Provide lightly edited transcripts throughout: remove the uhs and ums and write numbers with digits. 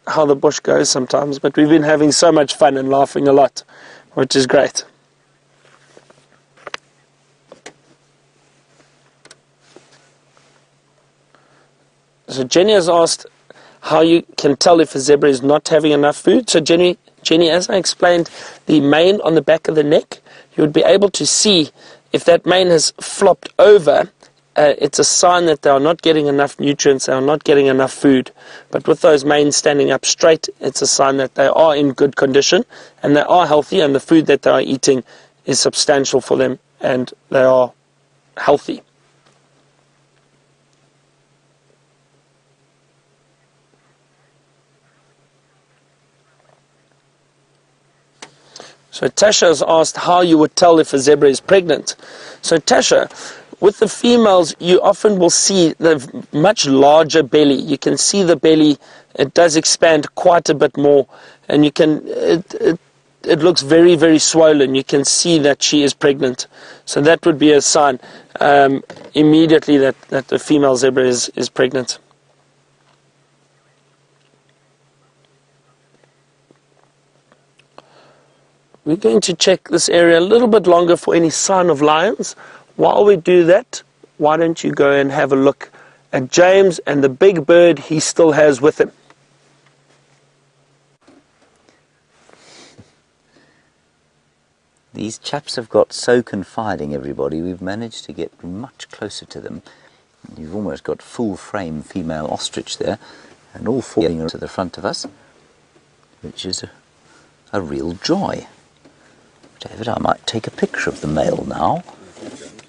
how the bush goes sometimes, but we've been having so much fun and laughing a lot, which is great. So Jenny has asked how you can tell if a zebra is not having enough food. So Jenny, as I explained, the mane on the back of the neck, you would be able to see if that mane has flopped over. It's a sign that they are not getting enough nutrients, they are not getting enough food. But with those manes standing up straight, it's a sign that they are in good condition and they are healthy, and the food that they are eating is substantial for them and they are healthy. So Tasha has asked how you would tell if a zebra is pregnant. So Tasha, with the females, you often will see the much larger belly. You can see the belly, it does expand quite a bit more, and you can, it looks very, very swollen. You can see that she is pregnant. So that would be a sign immediately that the female zebra is pregnant. We're going to check this area a little bit longer for any sign of lions. While we do that, why don't you go and have a look at James and the big bird he still has with him. These chaps have got so confiding, everybody. We've managed to get much closer to them. You've almost got full-frame female ostrich there, and all four getting to the front of us, which is a real joy. David, I might take a picture of the male now.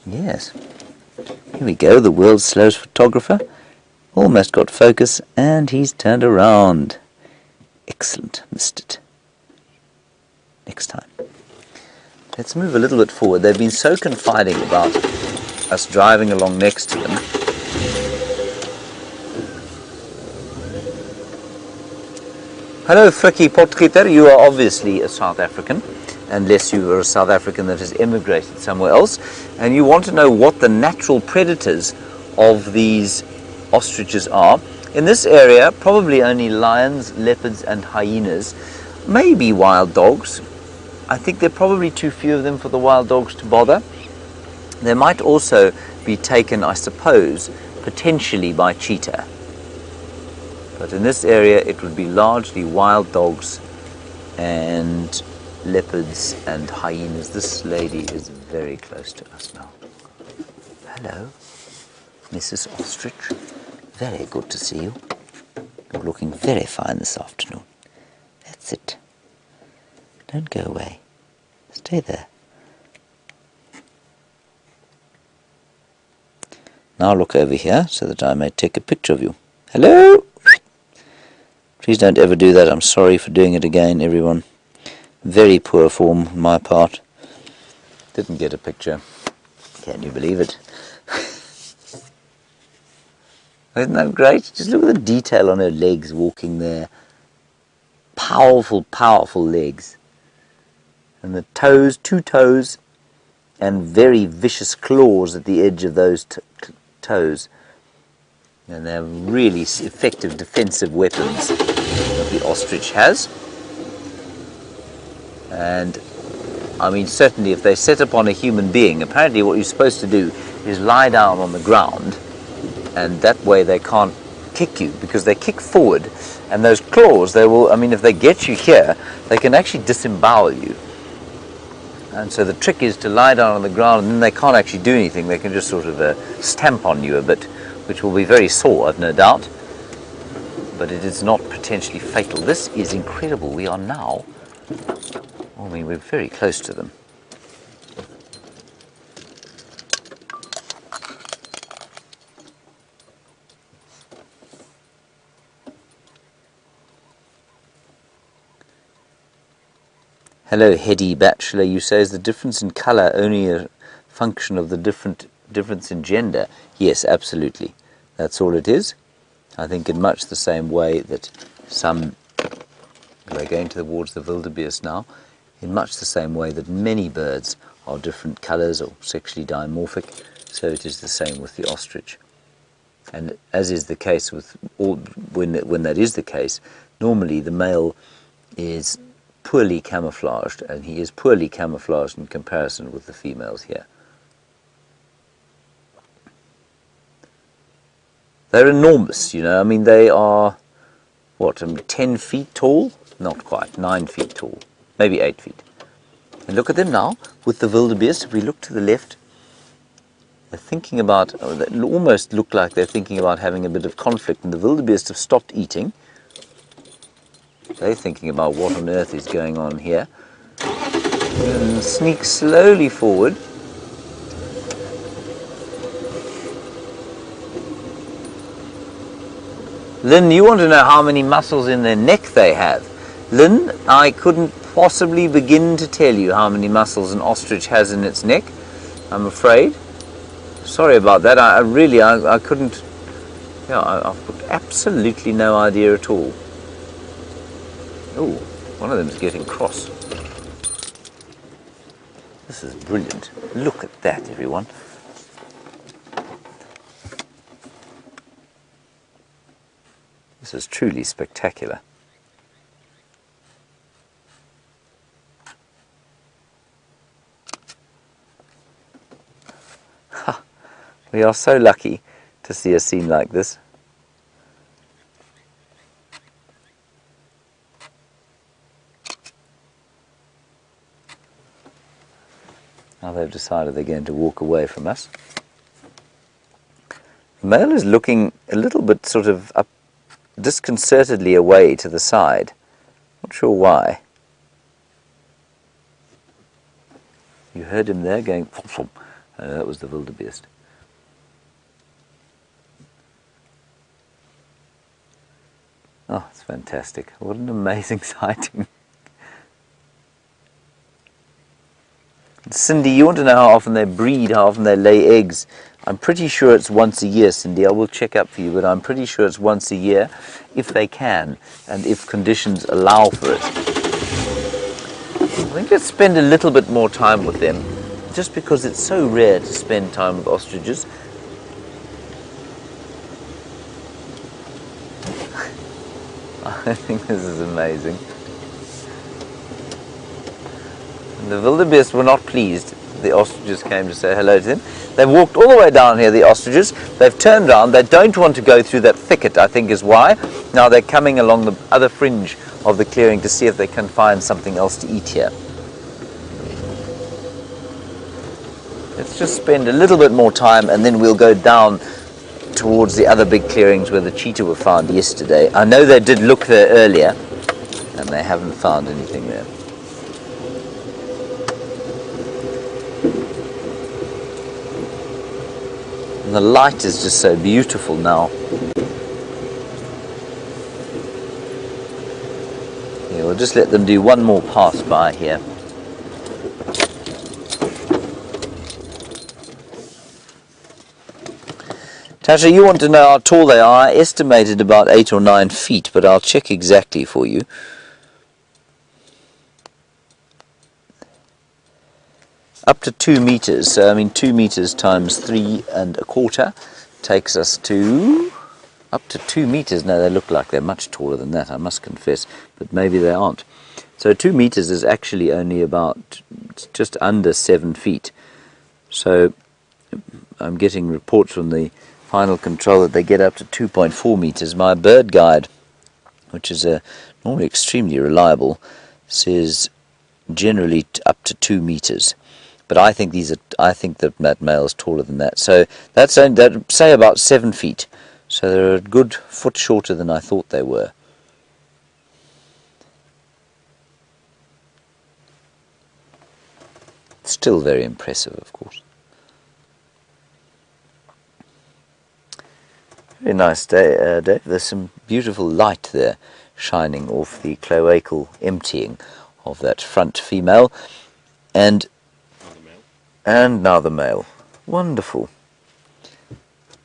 Yes. Here we go, the world's slowest photographer. Almost got focus, and he's turned around. Excellent, missed it. Next time. Let's move a little bit forward. They've been so confiding about us driving along next to them. Hello, Frikkie Potgieter. You are obviously a South African, unless you are a South African that has immigrated somewhere else, and you want to know what the natural predators of these ostriches are. In this area, probably only lions, leopards and hyenas, maybe wild dogs. I think there are probably too few of them for the wild dogs to bother. They might also be taken, I suppose, potentially by cheetah. But in this area it would be largely wild dogs and leopards and hyenas. This lady is very close to us now. Hello, Mrs. Ostrich. Very good to see you. You're looking very fine this afternoon. That's it. Don't go away. Stay there. Now look over here so that I may take a picture of you. Hello! Please don't ever do that. I'm sorry for doing it again, everyone. Very poor form on my part. Didn't get a picture. Can you believe it? Isn't that great? Just look at the detail on her legs walking there. Powerful, powerful legs. And the toes, 2 toes, and very vicious claws at the edge of those toes. And they're really effective defensive weapons that the ostrich has. And I mean, certainly if they set upon a human being, apparently what you're supposed to do is lie down on the ground, and that way they can't kick you, because they kick forward, and those claws, they will, I mean, if they get you here, they can actually disembowel you. And so the trick is to lie down on the ground, and then they can't actually do anything. They can just sort of stamp on you a bit, which will be very sore, I've no doubt. But it is not potentially fatal. This is incredible. We are now, I mean, we're very close to them. Hello, Heady Bachelor. You say, is the difference in colour only a function of the difference in gender? Yes, absolutely. That's all it is. I think in much the same way that some, we're going towards the wildebeest now, in much the same way that many birds are different colours or sexually dimorphic, so it is the same with the ostrich. And as is the case with all, when that is the case, Normally the male is poorly camouflaged, and he is poorly camouflaged in comparison with the females here. They're enormous, you know. I mean, they are, what, 10 feet tall? Not quite, 9 feet tall, maybe 8 feet. And look at them now with the wildebeest. If we look to the left, they're thinking about, they almost look like they're thinking about having a bit of conflict, and the wildebeest have stopped eating. They're thinking about what on earth is going on here. And sneak slowly forward. Lynn, you want to know how many muscles in their neck they have. Lynn, I couldn't possibly begin to tell you how many muscles an ostrich has in its neck, I'm afraid. Sorry about that. I couldn't. Yeah, I've got absolutely no idea at all. Oh, one of them is getting cross. This is brilliant. Look at that, everyone. This is truly spectacular. Ha! We are so lucky to see a scene like this. Now they've decided they're going to walk away from us. The male is looking a little bit sort of up, disconcertedly away to the side. Not sure why. You heard him there going, that was the wildebeest. Oh, it's fantastic. What an amazing sighting. Cindy, you want to know how often they breed, how often they lay eggs. I'm pretty sure it's once a year, Cindy. I will check up for you, but I'm pretty sure it's once a year, if they can, and if conditions allow for it. I think let's spend a little bit more time with them, just because it's so rare to spend time with ostriches. I think this is amazing. And the wildebeest were not pleased. The ostriches came to say hello to them. They've walked all the way down here, the ostriches. They've turned around. They don't want to go through that thicket, I think is why. Now they're coming along the other fringe of the clearing to see if they can find something else to eat here. Let's just spend a little bit more time, and then we'll go down towards the other big clearings where the cheetah were found yesterday. I know they did look there earlier, and they haven't found anything there. And the light is just so beautiful now. Yeah, we'll just let them do one more pass by here. Tasha, you want to know how tall they are. I estimated about 8 or 9 feet, but I'll check exactly for you. Up to 2 meters. So, I mean, 2 meters times 3 1/4 takes us to up to 2 meters. Now, they look like they're much taller than that, I must confess, but maybe they aren't. So 2 meters is actually only about just under 7 feet. So I'm getting reports from the final control that they get up to 2.4 meters. My bird guide, which is normally extremely reliable, says generally up to 2 meters. But I think that male is taller than that. So that's say about 7 feet. So they're a good foot shorter than I thought they were. Still very impressive, of course. Very nice day, Dave. There's some beautiful light there shining off the cloacal emptying of that front female. And now the male. Wonderful.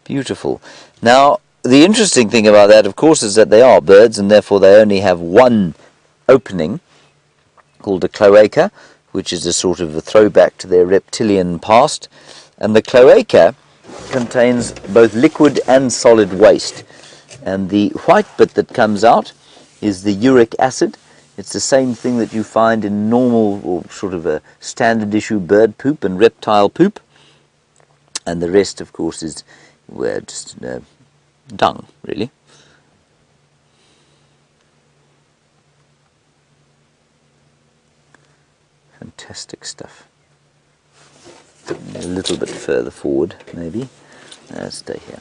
Beautiful. Now, the interesting thing about that, of course, is that they are birds, and therefore they only have one opening, called a cloaca, which is a sort of a throwback to their reptilian past. And the cloaca contains both liquid and solid waste. And the white bit that comes out is the uric acid. It's the same thing that you find in normal or sort of a standard issue bird poop and reptile poop. And the rest, of course, is just dung, really. Fantastic stuff. A little bit further forward, maybe. Stay here.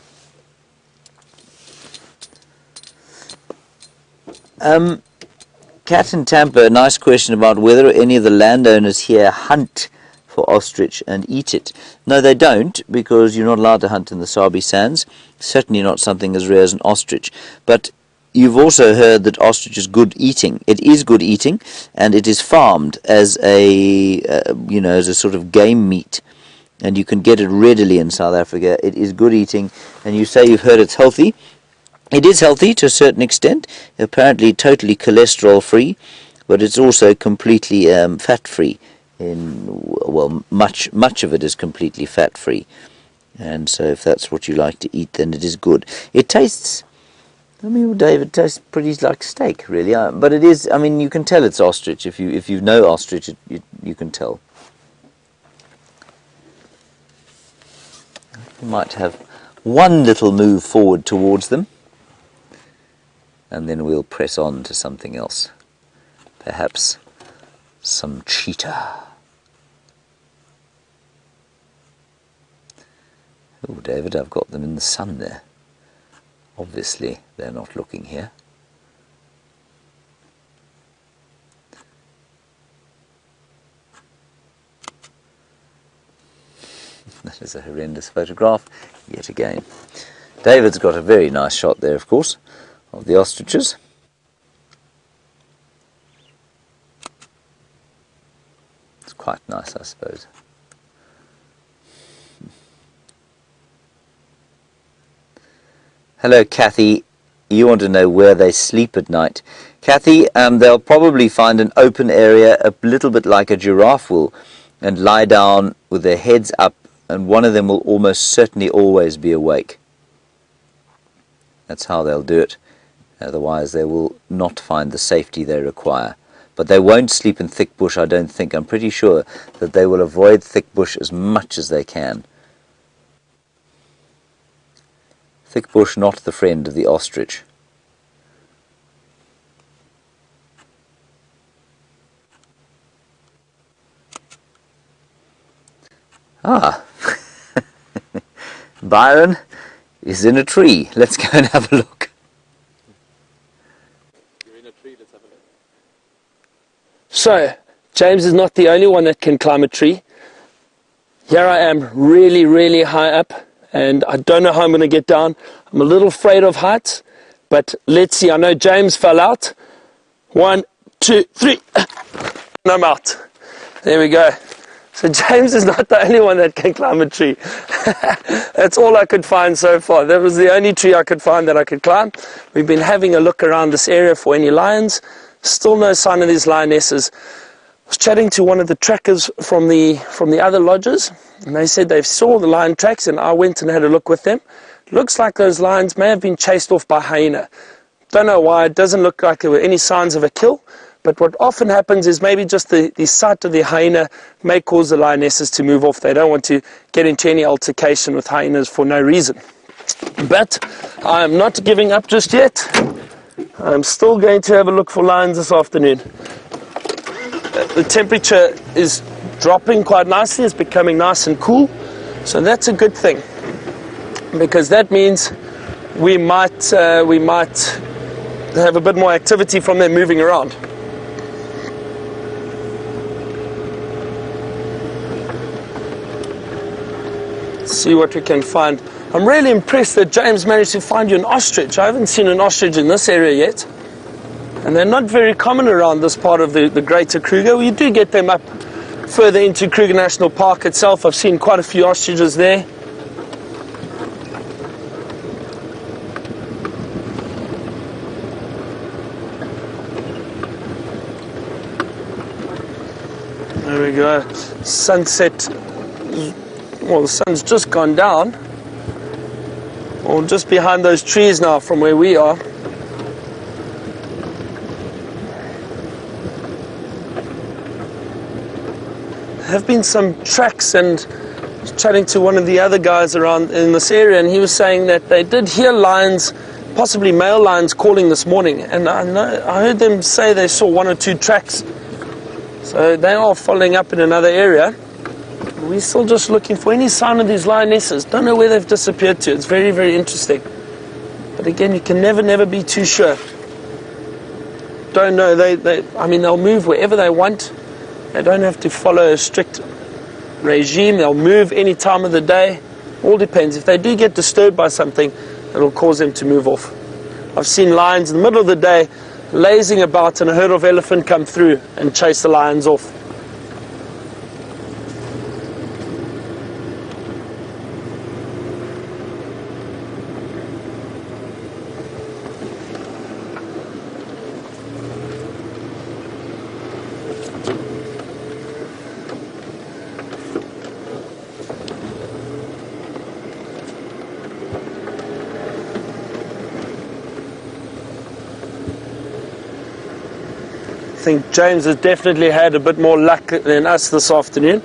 Cat in Tampa, a nice question about whether any of the landowners here hunt for ostrich and eat it. No, they don't, because you're not allowed to hunt in the Sabi Sands. Certainly not something as rare as an ostrich. But you've also heard that ostrich is good eating. It is good eating, and it is farmed as as a sort of game meat. And you can get it readily in South Africa. It is good eating, and you say you've heard it's healthy. It is healthy to a certain extent, apparently totally cholesterol-free, but it's also completely fat-free. Much of it is completely fat-free, and so if that's what you like to eat, then it is good. It tastes, David, it tastes pretty like steak, really. But it is, you can tell it's ostrich. If you know ostrich, you can tell. You might have one little move forward towards them, and then we'll press on to something else. Perhaps some cheetah. Oh, David, I've got them in the sun there. Obviously, they're not looking here. That is a horrendous photograph, yet again. David's got a very nice shot there, of course, of the ostriches. It's quite nice, I suppose. Hello, Kathy. You want to know where they sleep at night. Kathy, they'll probably find an open area, a little bit like a giraffe will, and lie down with their heads up, and one of them will almost certainly always be awake. That's how they'll do it. Otherwise, they will not find the safety they require. But they won't sleep in thick bush, I don't think. I'm pretty sure that they will avoid thick bush as much as they can. Thick bush, not the friend of the ostrich. Ah, Byron is in a tree. Let's go and have a look. You're in a tree, let's have a look. So, James is not the only one that can climb a tree. Here I am, really, really high up, and I don't know how I'm going to get down. I'm a little afraid of heights, but let's see. I know James fell out. 1, 2, 3. And I'm out. There we go. So James is not the only one that can climb a tree. That's all I could find so far. That was the only tree I could find that I could climb. We've been having a look around this area for any lions. Still no sign of these lionesses. I was chatting to one of the trackers from the other lodges, and they said they saw the lion tracks, and I went and had a look with them. Looks like those lions may have been chased off by hyena. Don't know why. It doesn't look like there were any signs of a kill. But what often happens is maybe just the sight of the hyena may cause the lionesses to move off. They don't want to get into any altercation with hyenas for no reason. But I'm not giving up just yet. I'm still going to have a look for lions this afternoon. The temperature is dropping quite nicely. It's becoming nice and cool. So that's a good thing, because that means we might have a bit more activity from them moving around. See what we can find. I'm really impressed that James managed to find you an ostrich. I haven't seen an ostrich in this area yet, and they're not very common around this part of the greater Kruger. We do get them up further into Kruger National Park itself. I've seen quite a few ostriches there. There we go. Sunset. Well, the sun's just gone down, or just behind those trees now from where we are. have been some tracks, and chatting to one of the other guys around in this area, and he was saying that they did hear lions, possibly male lions, calling this morning, and I heard them say they saw 1 or 2 tracks. So they are following up in another area. We're still just looking for any sign of these lionesses. Don't know where they've disappeared to. It's very, very interesting. But again, you can never be too sure. Don't know. I mean, they'll move wherever they want. They don't have to follow a strict regime. They'll move any time of the day. All depends. If they do get disturbed by something, it'll cause them to move off. I've seen lions in the middle of the day lazing about, and a herd of elephant come through and chase the lions off. I think James has definitely had a bit more luck than us this afternoon.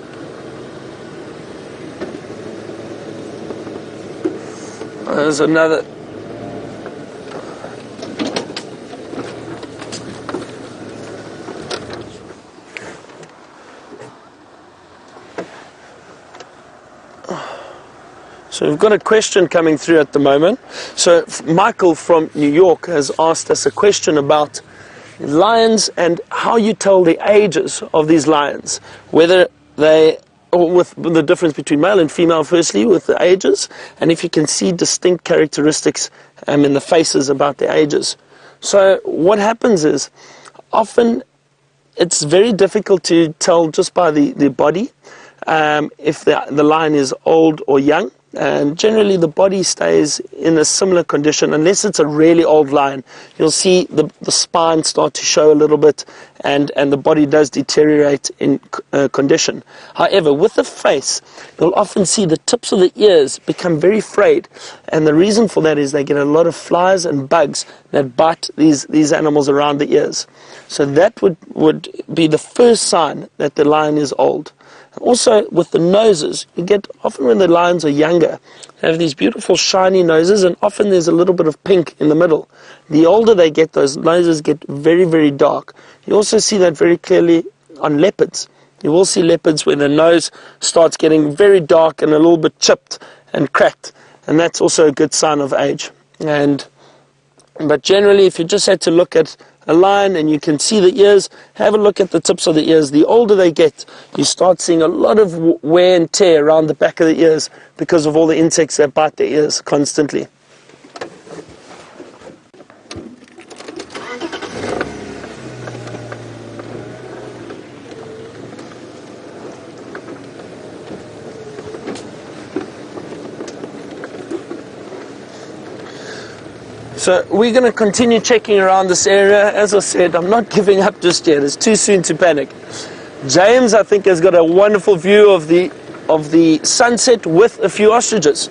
There's another. So we've got a question coming through at the moment. So Michael from New York has asked us a question about lions and how you tell the ages of these lions, whether they, or with the difference between male and female, firstly, with the ages, and if you can see distinct characteristics in the faces about the ages. So what happens is, often it's very difficult to tell just by the body if the lion is old or young. And generally the body stays in a similar condition unless it's a really old lion. You'll see the spine start to show a little bit, and the body does deteriorate in condition. However, with the face, you'll often see the tips of the ears become very frayed, and the reason for that is they get a lot of flies and bugs that bite these animals around the ears. So that would be the first sign that the lion is old. Also, with the noses, you get often when the lions are younger, they have these beautiful shiny noses, and often there's a little bit of pink in the middle. The older they get, those noses get very, very dark. You also see that very clearly on leopards. You will see leopards where the nose starts getting very dark and a little bit chipped and cracked, and that's also a good sign of age. But generally, if you just had to look at a lion and you can see the ears, have a look at the tips of the ears. The older they get, you start seeing a lot of wear and tear around the back of the ears because of all the insects that bite their ears constantly. So we're going to continue checking around this area. As I said, I'm not giving up just yet. It's too soon to panic. James, I think, has got a wonderful view of the sunset with a few ostriches.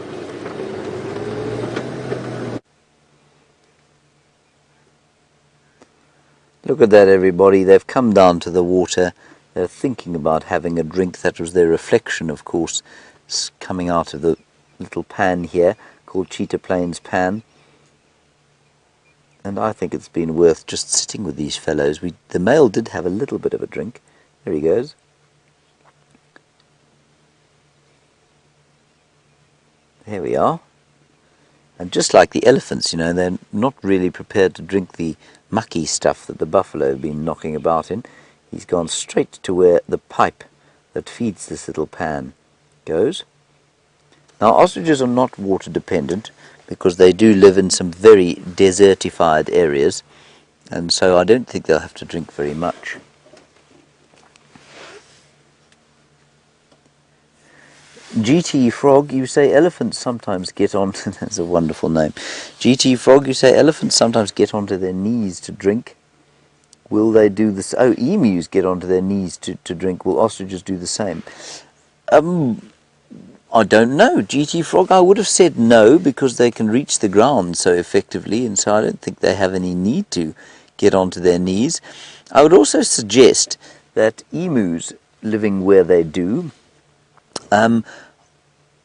Look at that, everybody. They've come down to the water. They're thinking about having a drink. That was their reflection, of course, coming out of the little pan here called Cheetah Plains Pan. And I think it's been worth just sitting with these fellows. The male did have a little bit of a drink. There he goes. There we are. And just like the elephants, you know, they're not really prepared to drink the mucky stuff that the buffalo have been knocking about in. He's gone straight to where the pipe that feeds this little pan goes. Now, ostriches are not water dependent, because they do live in some very desertified areas, and so I don't think they'll have to drink very much. GT Frog, you say elephants sometimes get on, that's a wonderful name. GT Frog, you say elephants sometimes get onto their knees to drink. Will they do this? Oh, emus get onto their knees to drink. Will ostriches do the same? I don't know. GT Frog, I would have said no, because they can reach the ground so effectively, and so I don't think they have any need to get onto their knees. I would also suggest that emus living where they do,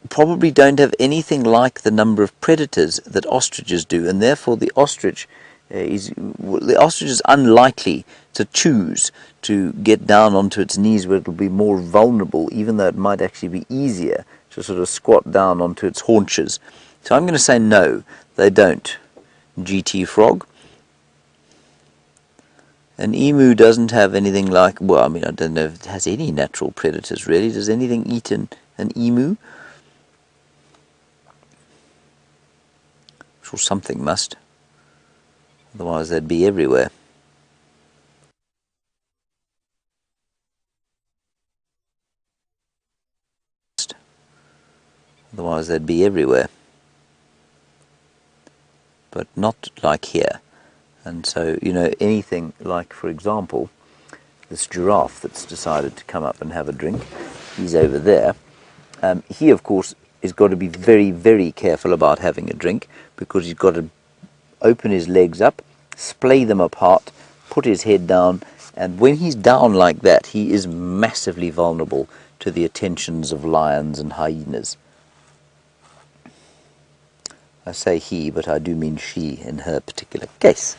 probably don't have anything like the number of predators that ostriches do, and therefore the ostrich is unlikely to choose to get down onto its knees where it will be more vulnerable, even though it might actually be easier to sort of squat down onto its haunches. So I'm going to say no, they don't. GT frog. An emu doesn't have anything like, well, I mean, I don't know if it has any natural predators really. Does anything eat an emu? I'm sure something must. Otherwise they'd be everywhere. Otherwise they'd be everywhere. But not like here. And so, you know, anything like, for example, this giraffe that's decided to come up and have a drink, he's over there. He, of course, has got to be very, very careful about having a drink, because he's got to open his legs up, splay them apart, put his head down, and when he's down like that, he is massively vulnerable to the attentions of lions and hyenas. I say he, but I do mean she in her particular case.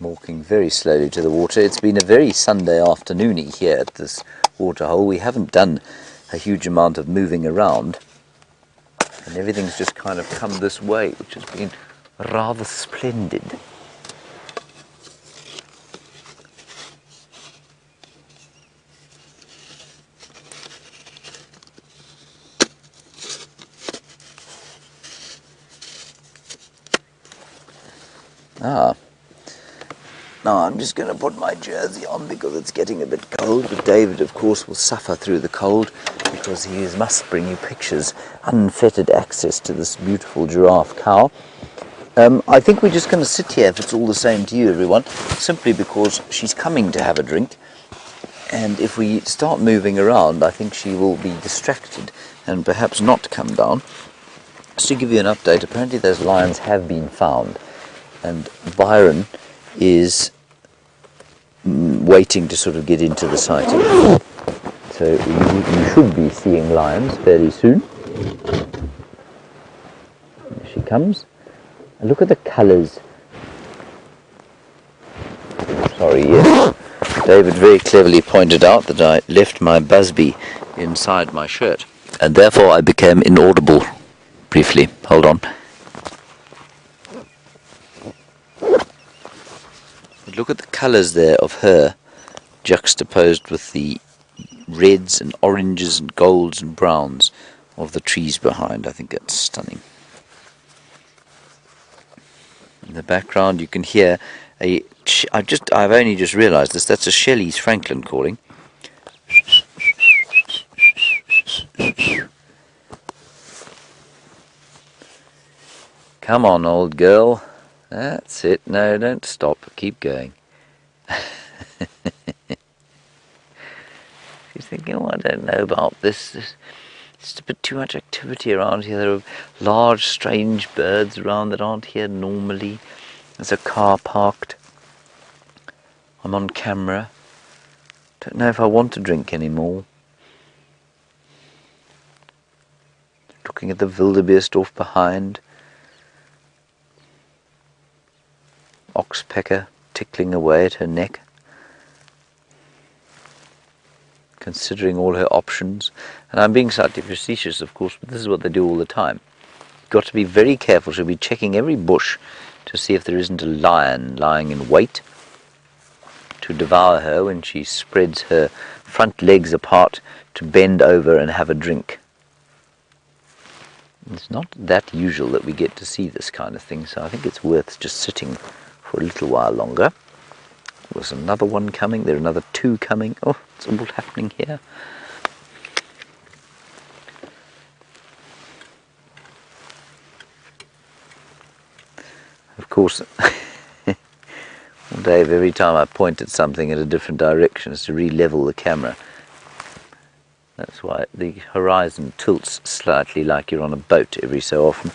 Walking very slowly to the water. It's been a very Sunday afternoony here at this waterhole. We haven't done a huge amount of moving around, and everything's just kind of come this way, which has been rather splendid. Now I'm just going to put my jersey on because it's getting a bit cold, but David, of course, will suffer through the cold because he must bring you pictures, unfettered access to this beautiful giraffe cow. I think we're just going to sit here, if it's all the same to you, everyone, simply because she's coming to have a drink, and if we start moving around, I think she will be distracted and perhaps not come down. Just to give you an update, apparently those lions have been found, and Byron is waiting to sort of get into the sighting. So you should be seeing lions fairly soon. There she comes. And look at the colours. Sorry, yes. David very cleverly pointed out that I left my busby inside my shirt, and therefore I became inaudible briefly. Hold on. Look at the colours there of her juxtaposed with the reds and oranges and golds and browns of the trees behind. I think that's stunning. In the background you can hear I've only just realised this, that's a Shelley's Franklin calling. Come on, old girl. That's it. No, don't stop. Keep going. She's thinking, oh, I don't know about this. There's just a bit too much activity around here. There are large, strange birds around that aren't here normally. There's a car parked. I'm on camera. Don't know if I want to drink anymore. Looking at the wildebeest off behind. Oxpecker tickling away at her neck, considering all her options. And I'm being slightly facetious, of course, but this is what they do all the time. You've got to be very careful. She'll be checking every bush to see if there isn't a lion lying in wait to devour her when she spreads her front legs apart to bend over and have a drink. It's not that usual that we get to see this kind of thing, so I think it's worth just sitting for a little while longer. There's another one coming, there are another two coming. Oh, it's all happening here. Of course, Dave, every time I point at something in a different direction is to re-level the camera. That's why the horizon tilts slightly like you're on a boat every so often.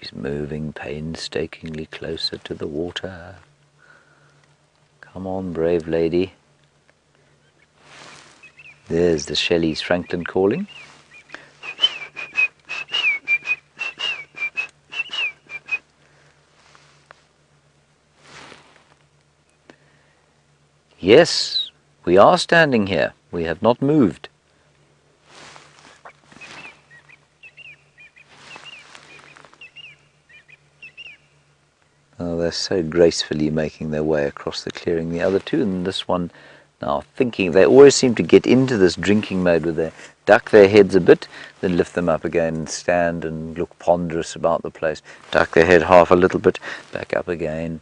She's moving painstakingly closer to the water. Come on, brave lady. There's the Shelley's Franklin calling. Yes, we are standing here. We have not moved. Oh, they're so gracefully making their way across the clearing. The other two, and this one now thinking, they always seem to get into this drinking mode where they duck their heads a bit, then lift them up again and stand and look ponderous about the place. Duck their head half a little bit, back up again,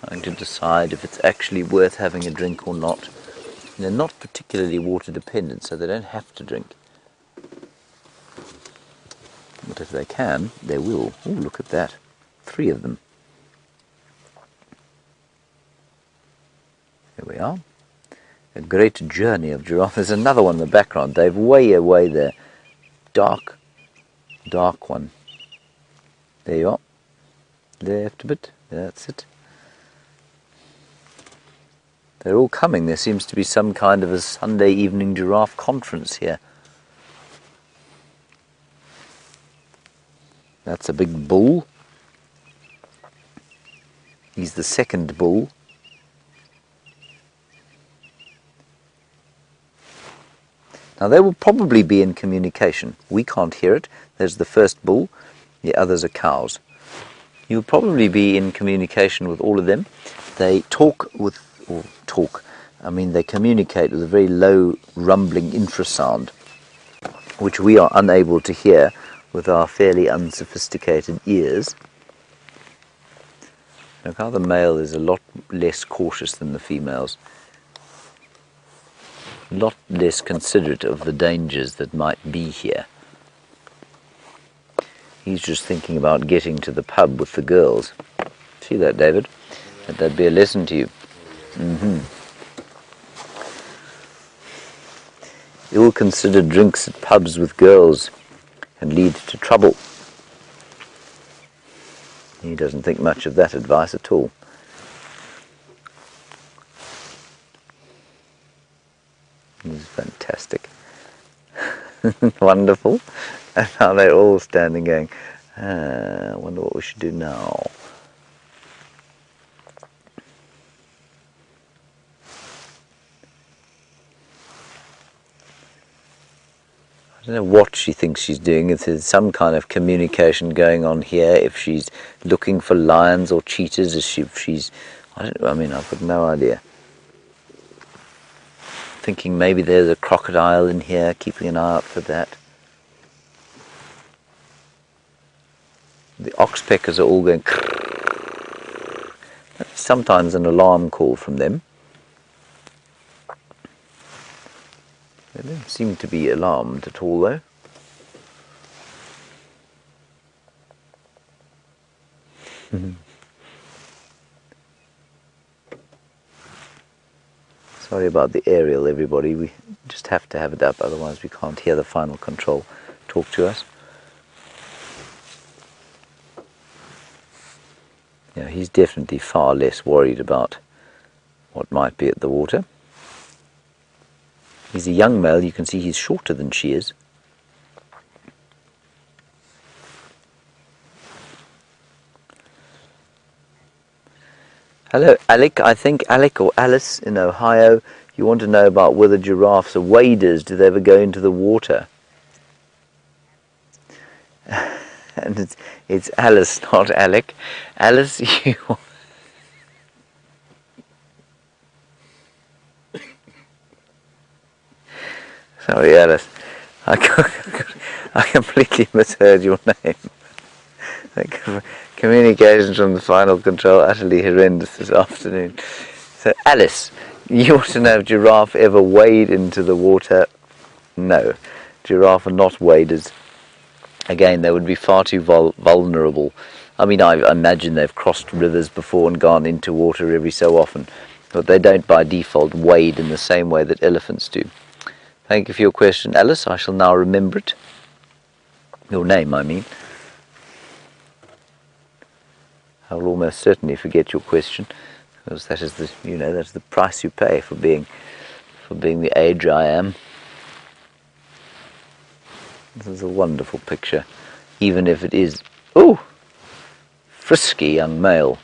trying to decide if it's actually worth having a drink or not. And they're not particularly water dependent, so they don't have to drink. But if they can, they will. Oh, look at that. 3 of them. There we are. A great journey of giraffe. There's another one in the background, Dave, way away there. Dark one. There you are. Left a bit. That's it. They're all coming. There seems to be some kind of a Sunday evening giraffe conference here. That's a big bull. He's the second bull. Now they will probably be in communication. We can't hear it. There's the first bull. The others are cows. You'll probably be in communication with all of them. They they communicate with a very low rumbling infrasound, which we are unable to hear with our fairly unsophisticated ears. Look how the male is a lot less cautious than the females. A lot less considerate of the dangers that might be here. He's just thinking about getting to the pub with the girls. See that, David? That'd be a lesson to you. Ill-considered drinks at pubs with girls can lead to trouble. He doesn't think much of that advice at all. He's fantastic. Wonderful. And now they're all standing going, I wonder what we should do now. I don't know what she thinks she's doing, if there's some kind of communication going on here, if she's looking for lions or cheetahs, if she's, I've got no idea. Thinking maybe there's a crocodile in here, keeping an eye out for that. The oxpeckers are all going, that's sometimes an alarm call from them. They don't seem to be alarmed at all, though. Sorry about the aerial, everybody. We just have to have it up, otherwise we can't hear the final control talk to us. Yeah, he's definitely far less worried about what might be at the water. He's a young male. You can see he's shorter than she is. Hello, Alec. I think Alec or Alice in Ohio. You want to know about whether giraffes are waders. Do they ever go into the water? And it's Alice, not Alec. Alice, you... Sorry, Alice. I completely misheard your name. Communications from the final control utterly horrendous this afternoon. So, Alice, you want to know if giraffe ever wade into the water? No. Giraffe are not waders. Again, they would be far too vulnerable. I mean, I imagine they've crossed rivers before and gone into water every so often, but they don't by default wade in the same way that elephants do. Thank you for your question, Alice. I shall now remember it. Your name, I mean. I will almost certainly forget your question, because that is the, that's the price you pay for being the age I am. This is a wonderful picture, even if it is, frisky young male.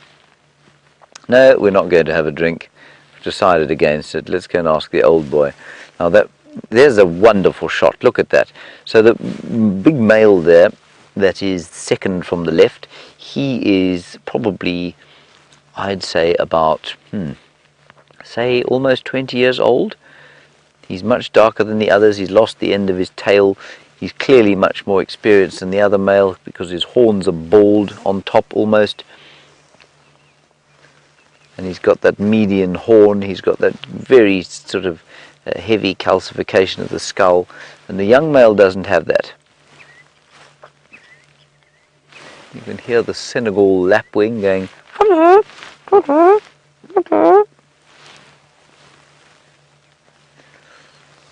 No, we're not going to have a drink. We've decided against it. Let's go and ask the old boy. Now there's a wonderful shot. Look at that. So the big male there, that is second from the left, he is probably, I'd say, about, say almost 20 years old. He's much darker than the others. He's lost the end of his tail. He's clearly much more experienced than the other male because his horns are bald on top almost. And he's got that median horn. He's got that very sort of heavy calcification of the skull. And the young male doesn't have that. You can hear the Senegal lapwing going.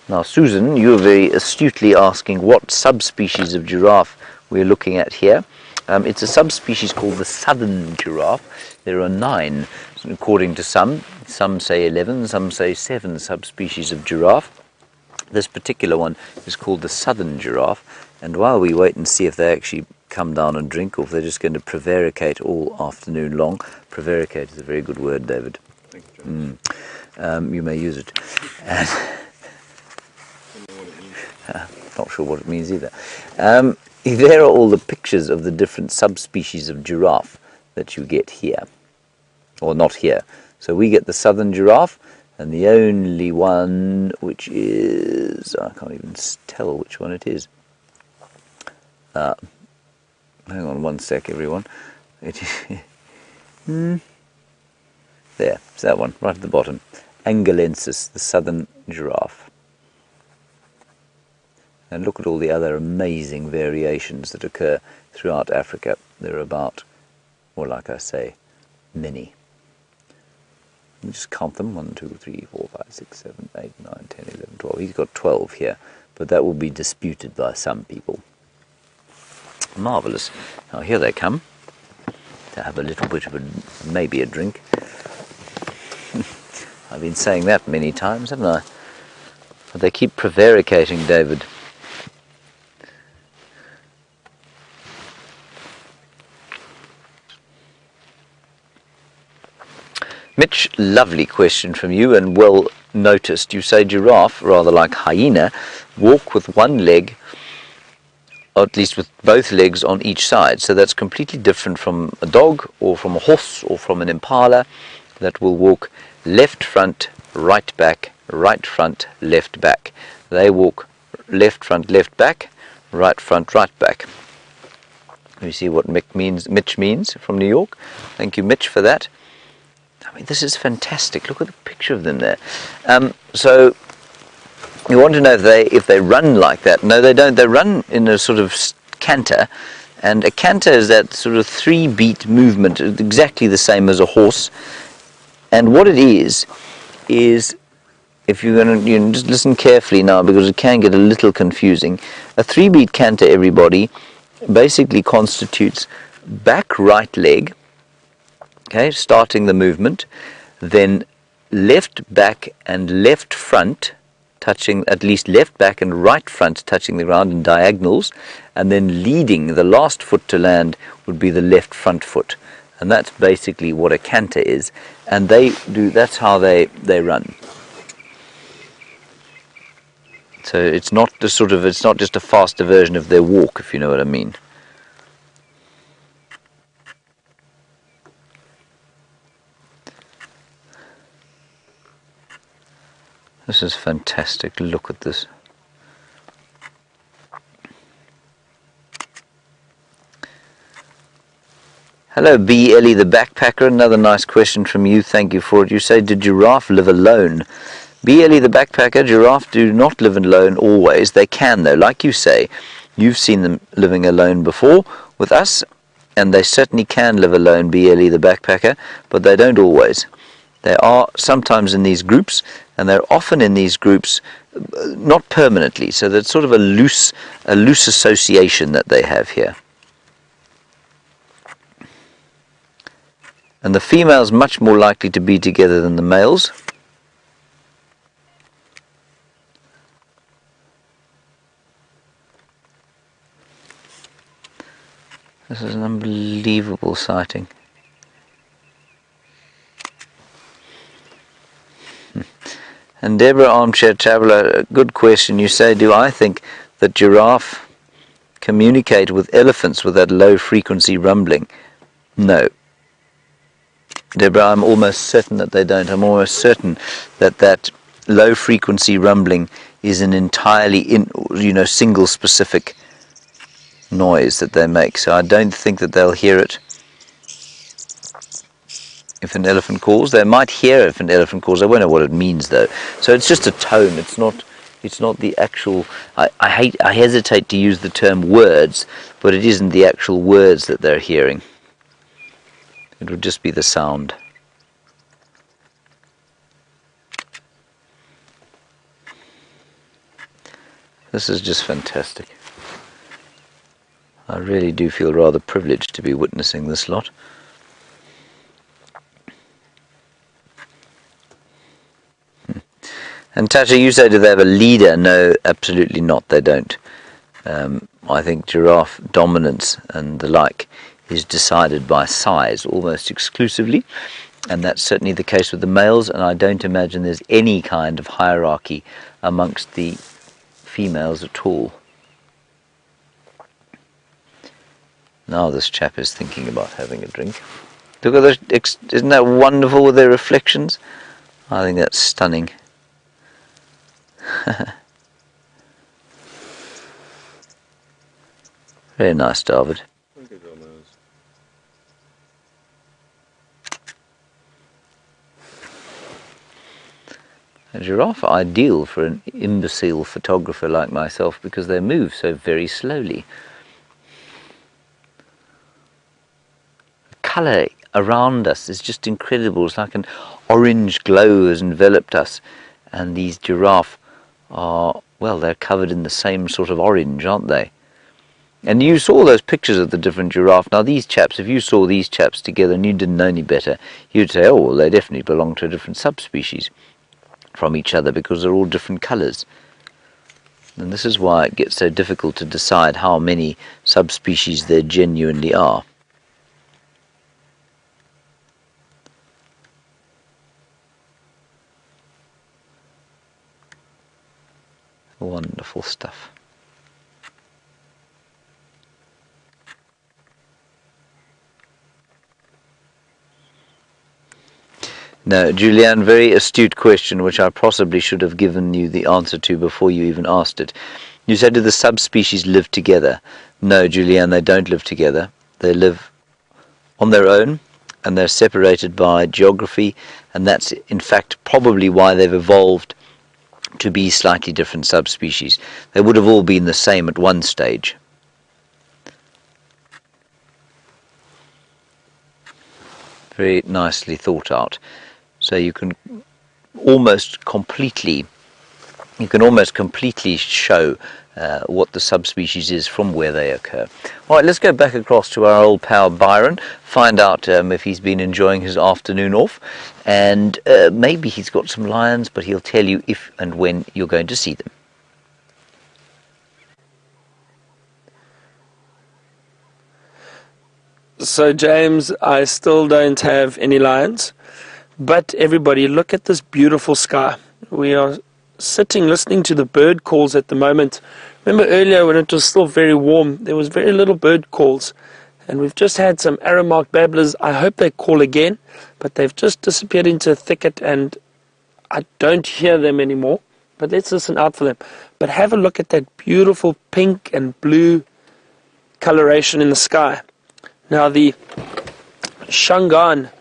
Now, Susan, you were very astutely asking what subspecies of giraffe we're looking at here. It's a subspecies called the southern giraffe. There are 9, according to some. Some say 11, some say 7 subspecies of giraffe. This particular one is called the southern giraffe. And while we wait and see if they actually come down and drink, or if they're just going to prevaricate all afternoon long. Prevaricate is a very good word, David. Thank you, John. You may use it. And not sure what it means either. There are all the pictures of the different subspecies of giraffe that you get here, or not here. So we get the southern giraffe, and the only one which is, I can't even tell which one it is. Hang on one sec, everyone. It is there, it's that one, right at the bottom. Angolensis, the southern giraffe. And look at all the other amazing variations that occur throughout Africa. There are about, well, like I say, many. Let me just count them. 1, 2, 3, 4, 5, 6, 7, 8, 9, 10, 11, 12. He's got 12 here, but that will be disputed by some people. Marvellous. Now here they come to have a little bit of maybe a drink. I've been saying that many times, haven't I? But they keep prevaricating, David. Mitch, lovely question from you, and well noticed. You say giraffe, rather like hyena, walk with one leg, or at least with both legs on each side. So that's completely different from a dog, or from a horse, or from an impala, that will walk left front, right back, right front, left back. They walk left front, left back, right front, right back. You see what Mitch means from New York? Thank you, Mitch, for that. I mean, this is fantastic. Look at the picture of them there. So you want to know if they run like that. No, they don't. They run in a sort of canter, and a canter is that sort of 3-beat movement, exactly the same as a horse. And what it is if you're going to just listen carefully now, because it can get a little confusing. A 3-beat canter, everybody, basically constitutes back right leg. Okay, starting the movement, then left back and left front touching, at least left back and right front touching the ground in diagonals, and then leading the last foot to land would be the left front foot. And that's basically what a canter is, and that's how they run. So it's not just a faster version of their walk, if you know what I mean. This is fantastic. Look at this. Hello, B. Ellie the Backpacker. Another nice question from you. Thank you for it. You say, did giraffe live alone? B. Ellie the Backpacker, giraffe do not live alone always. They can, though. Like you say, you've seen them living alone before with us, and they certainly can live alone, B. Ellie the Backpacker, but they don't always. They are sometimes in these groups, and they're often in these groups not permanently, so that's sort of a loose association that they have here. And the female's much more likely to be together than the males. This is an unbelievable sighting. And Deborah, Armchair Traveller, a good question. You say, do I think that giraffe communicate with elephants with that low frequency rumbling? No. Deborah, I'm almost certain that they don't. I'm almost certain that that low frequency rumbling is an entirely single specific noise that they make. So I don't think that they'll hear it if an elephant calls. They might hear it if an elephant calls. They won't know what it means though. So it's just a tone. It's not the actual. I hesitate to use the term words, but it isn't the actual words that they're hearing. It would just be the sound. This is just fantastic. I really do feel rather privileged to be witnessing this lot. And Tasha, you say, do they have a leader? No, absolutely not, they don't. I think giraffe dominance and the like is decided by size almost exclusively, and that's certainly the case with the males, and I don't imagine there's any kind of hierarchy amongst the females at all. Now this chap is thinking about having a drink. Look at those, isn't that wonderful with their reflections? I think that's stunning. Very nice, David. A giraffe are ideal for an imbecile photographer like myself because they move so very slowly. The colour around us is just incredible. It's like an orange glow has enveloped us, and these giraffe are, well, they're covered in the same sort of orange, aren't they? And you saw those pictures of the different giraffe. Now these chaps, if you saw these chaps together and you didn't know any better, you'd say, oh, well, they definitely belong to a different subspecies from each other because they're all different colours. And this is why it gets so difficult to decide how many subspecies there genuinely are. Wonderful stuff. No, Julianne, very astute question, which I possibly should have given you the answer to before you even asked it. You said, do the subspecies live together? No, Julianne, they don't live together. They live on their own, and they're separated by geography, and that's in fact probably why they've evolved to be slightly different subspecies. They would have all been the same at one stage. Very nicely thought out. So you can almost completely show what the subspecies is from where they occur. All right, let's go back across to our old pal Byron, find out if he's been enjoying his afternoon off, and maybe he's got some lions, but he'll tell you if and when you're going to see them. So James, I still don't have any lions, but everybody, look at this beautiful sky. We are sitting listening to the bird calls at the moment. Remember earlier when it was still very warm, there was very little bird calls, and we've just had some arrow-marked babblers. I hope they call again, but they've just disappeared into a thicket and I don't hear them anymore, but let's listen out for them. But have a look at that beautiful pink and blue coloration in the sky. Now the Shangaan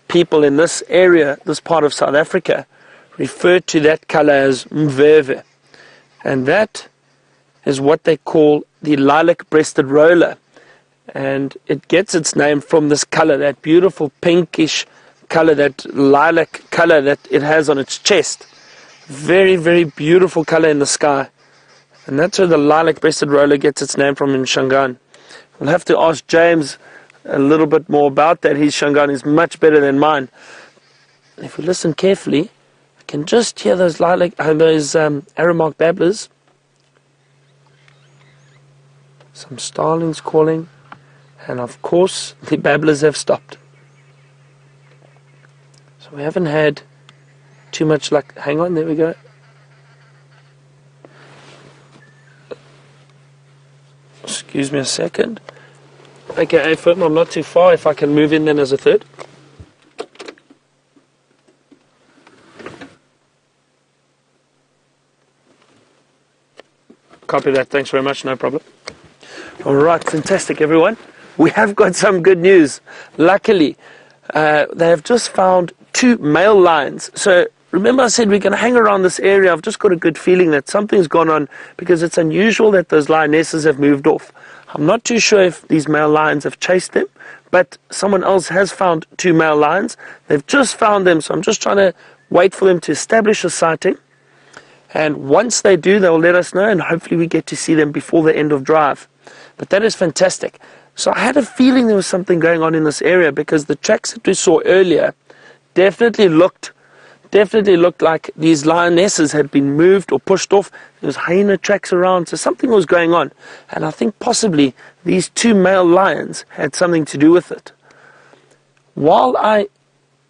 people in this area, this part of South Africa, refer to that color as mveve, and that is what they call the lilac-breasted roller, and it gets its name from this color, that beautiful pinkish color, that lilac color that it has on its chest. Very, very beautiful color in the sky, and that's where the lilac-breasted roller gets its name from in Shangaan. We'll have to ask James a little bit more about that. His Shangaan is much better than mine. And if we listen carefully, I can just hear those arrow-marked babblers. Some starlings calling, and of course the babblers have stopped. So we haven't had too much luck. Hang on, there we go. Excuse me a second. Okay, A-firm, I'm not too far. If I can move in then as a third. Copy that, thanks very much, no problem. Alright, fantastic everyone. We have got some good news. Luckily, they have just found 2 male lions. So remember I said we're going to hang around this area. I've just got a good feeling that something's gone on because it's unusual that those lionesses have moved off. I'm not too sure if these male lions have chased them, but someone else has found 2 male lions. They've just found them, so I'm just trying to wait for them to establish a sighting. And once they do, they'll let us know, and hopefully we get to see them before the end of drive. But that is fantastic. So I had a feeling there was something going on in this area because the tracks that we saw earlier definitely looked like these lionesses had been moved or pushed off. There was hyena tracks around, so something was going on. And I think possibly these 2 male lions had something to do with it. While I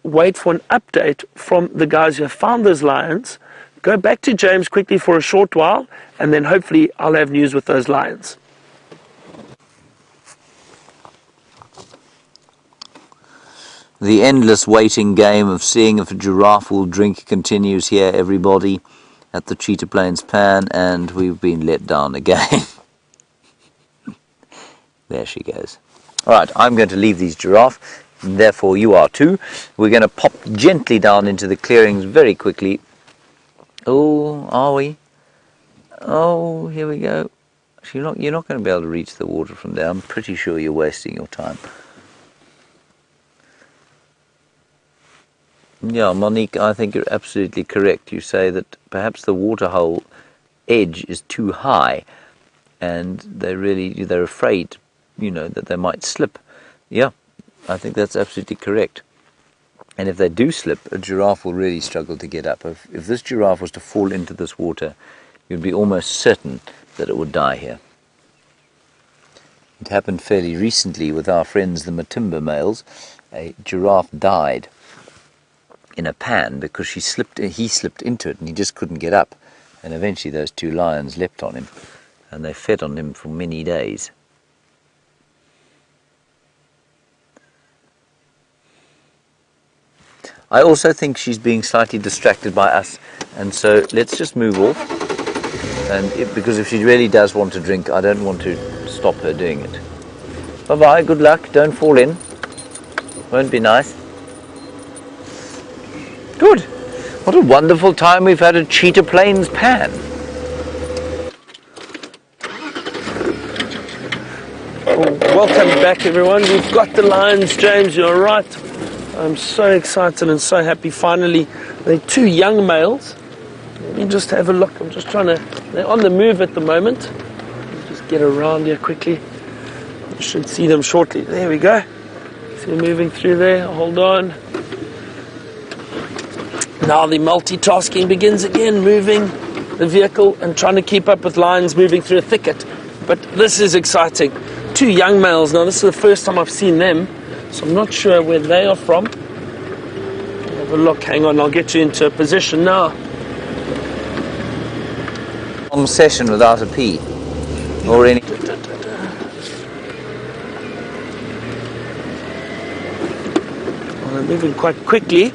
wait for an update from the guys who have found those lions, go back to James quickly for a short while, and then hopefully I'll have news with those lions. The endless waiting game of seeing if a giraffe will drink continues here, everybody, at the Cheetah Plains Pan, and we've been let down again. There she goes. Alright, I'm going to leave these giraffe, and therefore you are too. We're going to pop gently down into the clearings very quickly. Oh, are we? Oh, here we go. You're not going to be able to reach the water from there. I'm pretty sure you're wasting your time. Yeah, Monique, I think you're absolutely correct. You say that perhaps the waterhole edge is too high, and they're afraid, that they might slip. Yeah, I think that's absolutely correct. And if they do slip, a giraffe will really struggle to get up. If this giraffe was to fall into this water, you'd be almost certain that it would die here. It happened fairly recently with our friends, the Matimba males. A giraffe died in a pan because he slipped into it and he just couldn't get up. And eventually those 2 lions leapt on him, and they fed on him for many days. I also think she's being slightly distracted by us, and so let's just move off. And because if she really does want to drink, I don't want to stop her doing it. Bye-bye, good luck, don't fall in. Won't be nice. Good. What a wonderful time we've had at Cheetah Plains Pan. Welcome back everyone. We've got the lions, James, you're right. I'm so excited and so happy. Finally, they're 2 young males. Let me just have a look. I'm just they're on the move at the moment. Let me just get around here quickly. You should see them shortly. There we go. See them moving through there. Hold on. Now the multitasking begins again, moving the vehicle and trying to keep up with lions moving through a thicket. But this is exciting. 2 young males. Now this is the first time I've seen them, so I'm not sure where they are from. Have a look. Hang on, I'll get you into a position now. Long session without a pee or any. Well, they're moving quite quickly.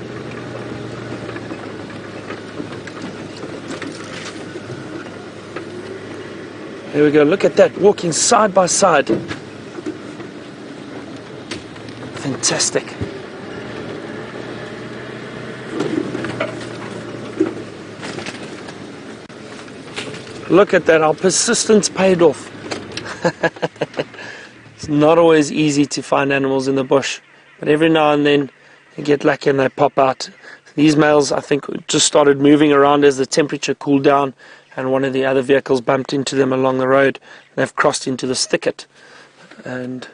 There we go, look at that, walking side by side. Fantastic. Look at that, our persistence paid off. It's not always easy to find animals in the bush, but every now and then they get lucky and they pop out. These males, I think, just started moving around as the temperature cooled down, and one of the other vehicles bumped into them along the road, and they've crossed into this thicket. And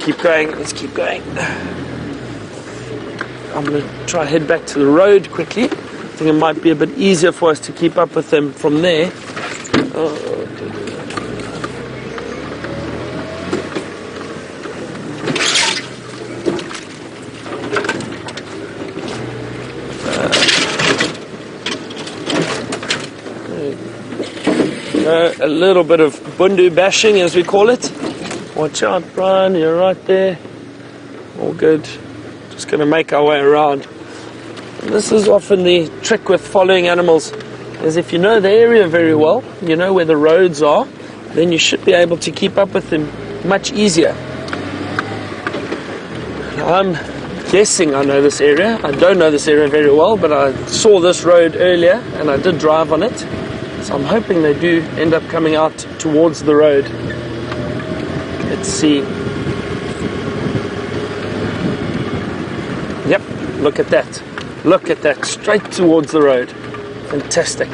keep going. Let's keep going. I'm going to try head back to the road quickly. I think it might be a bit easier for us to keep up with them from there. A little bit of bundu bashing, as we call it. Watch out, Brian, you're right there. All good. Just going to make our way around. And this is often the trick with following animals, is if you know the area very well, you know where the roads are, then you should be able to keep up with them much easier. I'm guessing I know this area. I don't know this area very well, but I saw this road earlier and I did drive on it. So I'm hoping they do end up coming out towards the road. Let's see. Yep, look at that. Look at that, straight towards the road. Fantastic.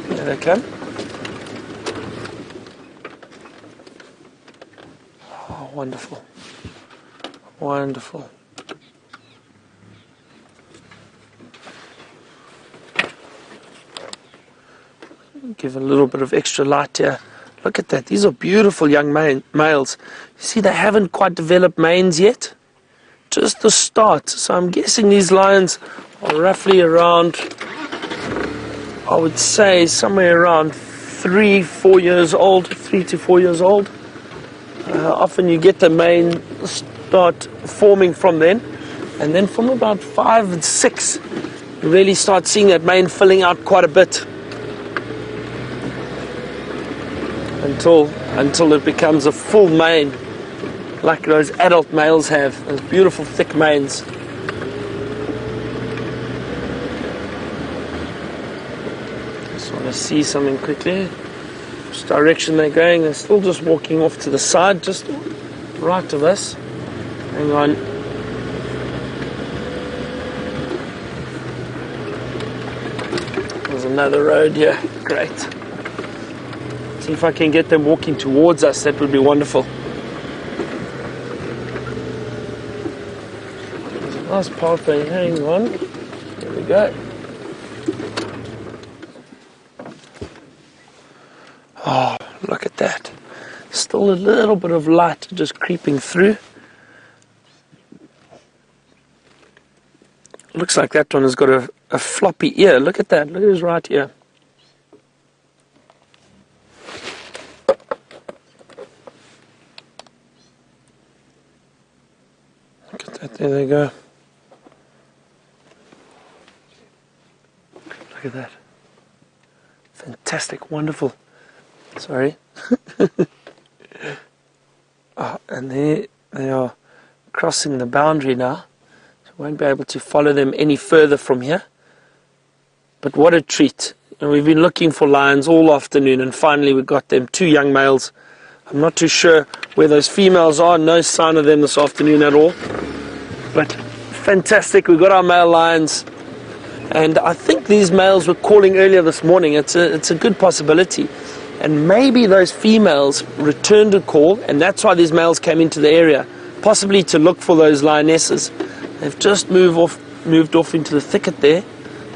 There they come. Oh, wonderful. Wonderful. Give a little bit of extra light here. Look at that. These are beautiful young males. You see, they haven't quite developed manes yet. Just the start. So I'm guessing these lions are roughly around, I would say, somewhere around 3 to 4 years old. Often you get the mane start forming from then. And then from about 5 and 6, you really start seeing that mane filling out quite a bit. Until it becomes a full mane, like those adult males have, those beautiful thick manes. Just want to see something quickly. Which direction they're going? They're still just walking off to the side, just right of us. Hang on. There's another road here. Great. See if I can get them walking towards us. That would be wonderful. There's a nice pathway. Hang on. There we go. Oh, look at that. Still a little bit of light just creeping through. Looks like that one has got a floppy ear. Look at that. Look at his right ear. There they go. Look at that. Fantastic, wonderful. Sorry. Oh, and there they are crossing the boundary now. So we won't be able to follow them any further from here. But what a treat. And we've been looking for lions all afternoon and finally we got them, 2 young males. I'm not too sure where those females are. No sign of them this afternoon at all. But fantastic, we got our male lions, and I think these males were calling earlier this morning. It's a good possibility, and maybe those females returned a call, and that's why these males came into the area, possibly to look for those lionesses. They've just moved off into the thicket there.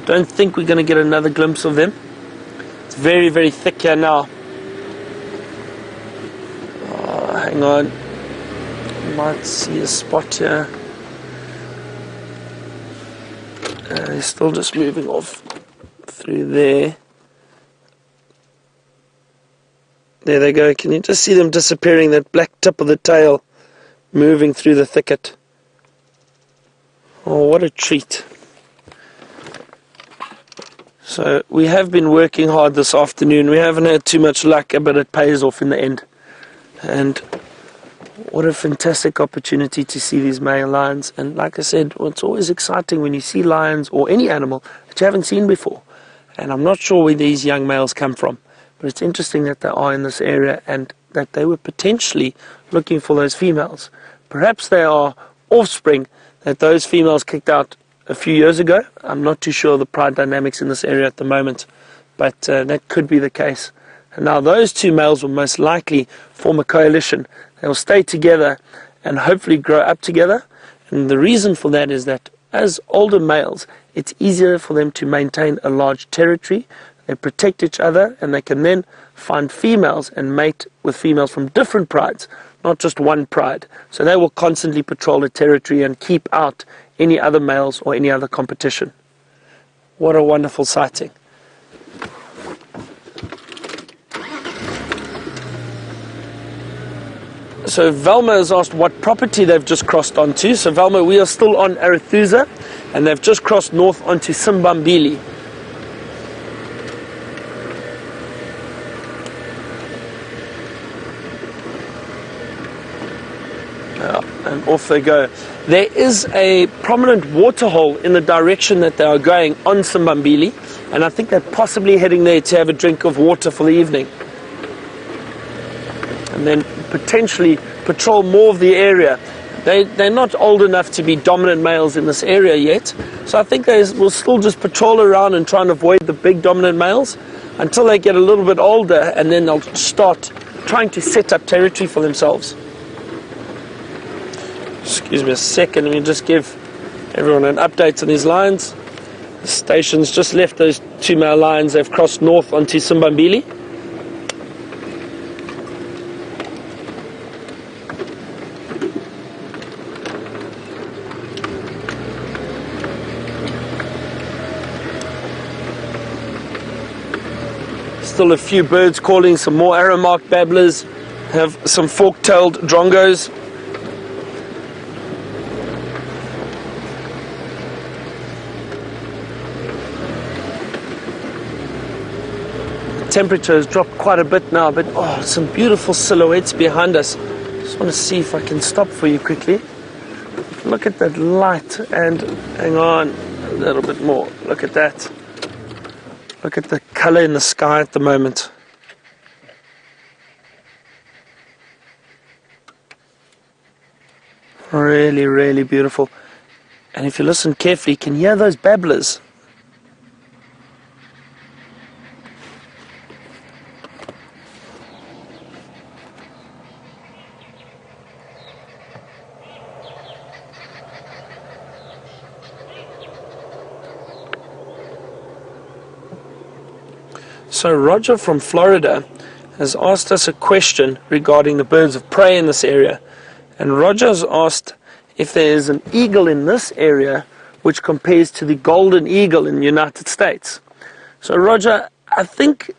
Don't think we're going to get another glimpse of them. It's very, very thick here now. Oh, hang on, you might see a spot here. They're still just moving off through there. There they go. Can you just see them disappearing, that black tip of the tail moving through the thicket? Oh, what a treat. So we have been working hard this afternoon. We haven't had too much luck, but it pays off in the end. And what a fantastic opportunity to see these male lions. And like I said, it's always exciting when you see lions or any animal that you haven't seen before. And I'm not sure where these young males come from, but it's interesting that they are in this area and that they were potentially looking for those females. Perhaps they are offspring that those females kicked out a few years ago. I'm not too sure of the pride dynamics in this area at the moment, but that could be the case. And now those two males will most likely form a coalition. They will stay together and hopefully grow up together. And the reason for that is that as older males, it's easier for them to maintain a large territory. They protect each other, and they can then find females and mate with females from different prides, not just one pride. So they will constantly patrol the territory and keep out any other males or any other competition. What a wonderful sighting. So Velma has asked what property they've just crossed onto. So Velma, we are still on Arathusa, and they've just crossed north onto Simbambili. And off they go. There is a prominent waterhole in the direction that they are going on Simbambili, and I think they're possibly heading there to have a drink of water for the evening. And then potentially patrol more of the area. They're not old enough to be dominant males in this area yet, so I think they will still just patrol around and try and avoid the big dominant males until they get a little bit older, and then they'll start trying to set up territory for themselves. Excuse me a second, let me just give everyone an update on these lions. The station's just left those two male lions. They've crossed north onto Simbambili. Still a few birds calling, some more arrow-marked babblers, have some fork-tailed drongos. The temperature has dropped quite a bit now, but oh, some beautiful silhouettes behind us. Just want to see if I can stop for you quickly. Look at that light, and hang on a little bit more. Look at that. Look at the color in the sky at the moment. Really, really beautiful. And if you listen carefully, you can hear those babblers. So Roger from Florida has asked us a question regarding the birds of prey in this area. And Roger's asked if there is an eagle in this area which compares to the golden eagle in the United States. So Roger, I think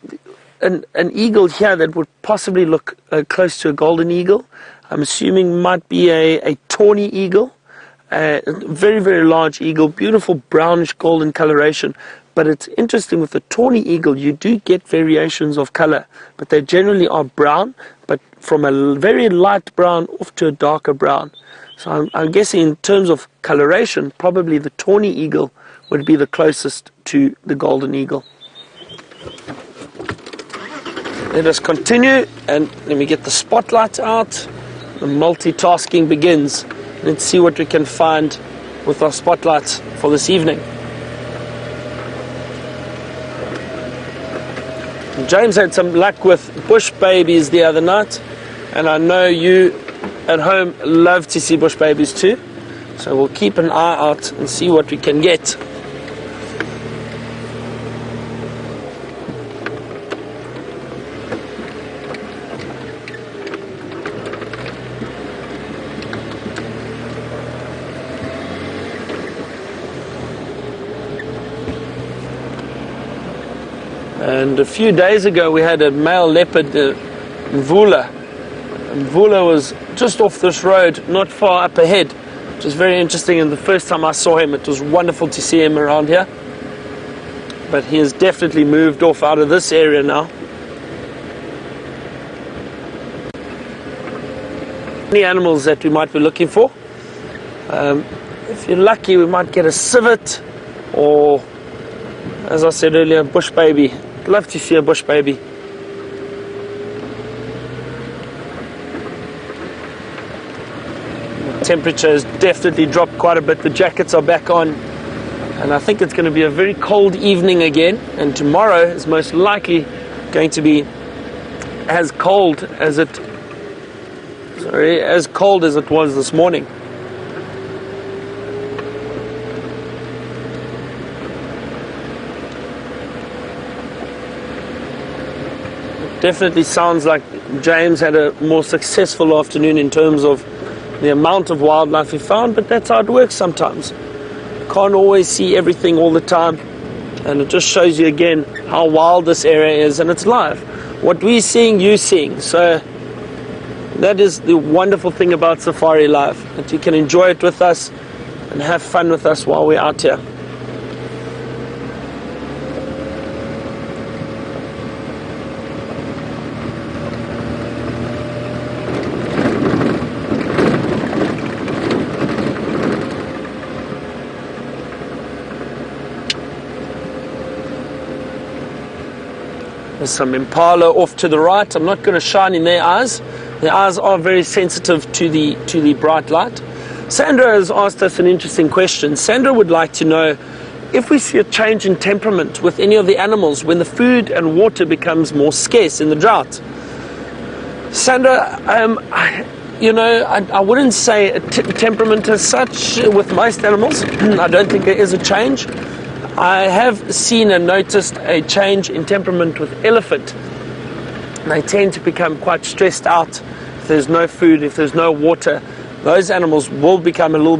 an eagle here that would possibly look close to a golden eagle, I'm assuming might be a tawny eagle. A very, very large eagle, beautiful brownish golden coloration. But it's interesting, with the tawny eagle, you do get variations of color, but they generally are brown, but from a very light brown off to a darker brown. So I'm guessing in terms of coloration, probably the tawny eagle would be the closest to the golden eagle. Let us continue, and let me get the spotlight out. The multitasking begins. Let's see what we can find with our spotlights for this evening. James had some luck with bush babies the other night, and I know you at home love to see bush babies too, so we'll keep an eye out and see what we can get. And a few days ago we had a male leopard, Mvula. Mvula was just off this road, not far up ahead, which was very interesting, and the first time I saw him it was wonderful to see him around here. But he has definitely moved off out of this area now. Any animals that we might be looking for. If you're lucky, we might get a civet, or, as I said earlier, a bush baby. I'd love to see a bush baby. The temperature has definitely dropped quite a bit. The jackets are back on. And I think it's going to be a very cold evening again, and tomorrow is most likely going to be as cold as it was this morning. It definitely sounds like James had a more successful afternoon in terms of the amount of wildlife he found, but that's how it works sometimes. Can't always see everything all the time, and it just shows you again how wild this area is, and it's live. What we're seeing, you're seeing. So that is the wonderful thing about Safari Life, that you can enjoy it with us and have fun with us while we're out here. There's some impala off to the right. I'm not going to shine in their eyes. Their eyes are very sensitive to the bright light. Sandra has asked us an interesting question. Sandra would like to know if we see a change in temperament with any of the animals when the food and water becomes more scarce in the drought. Sandra, I wouldn't say a temperament as such with most animals. I don't think there is a change. I have seen and noticed a change in temperament with elephant. They tend to become quite stressed out if there's no food, if there's no water. Those animals will become a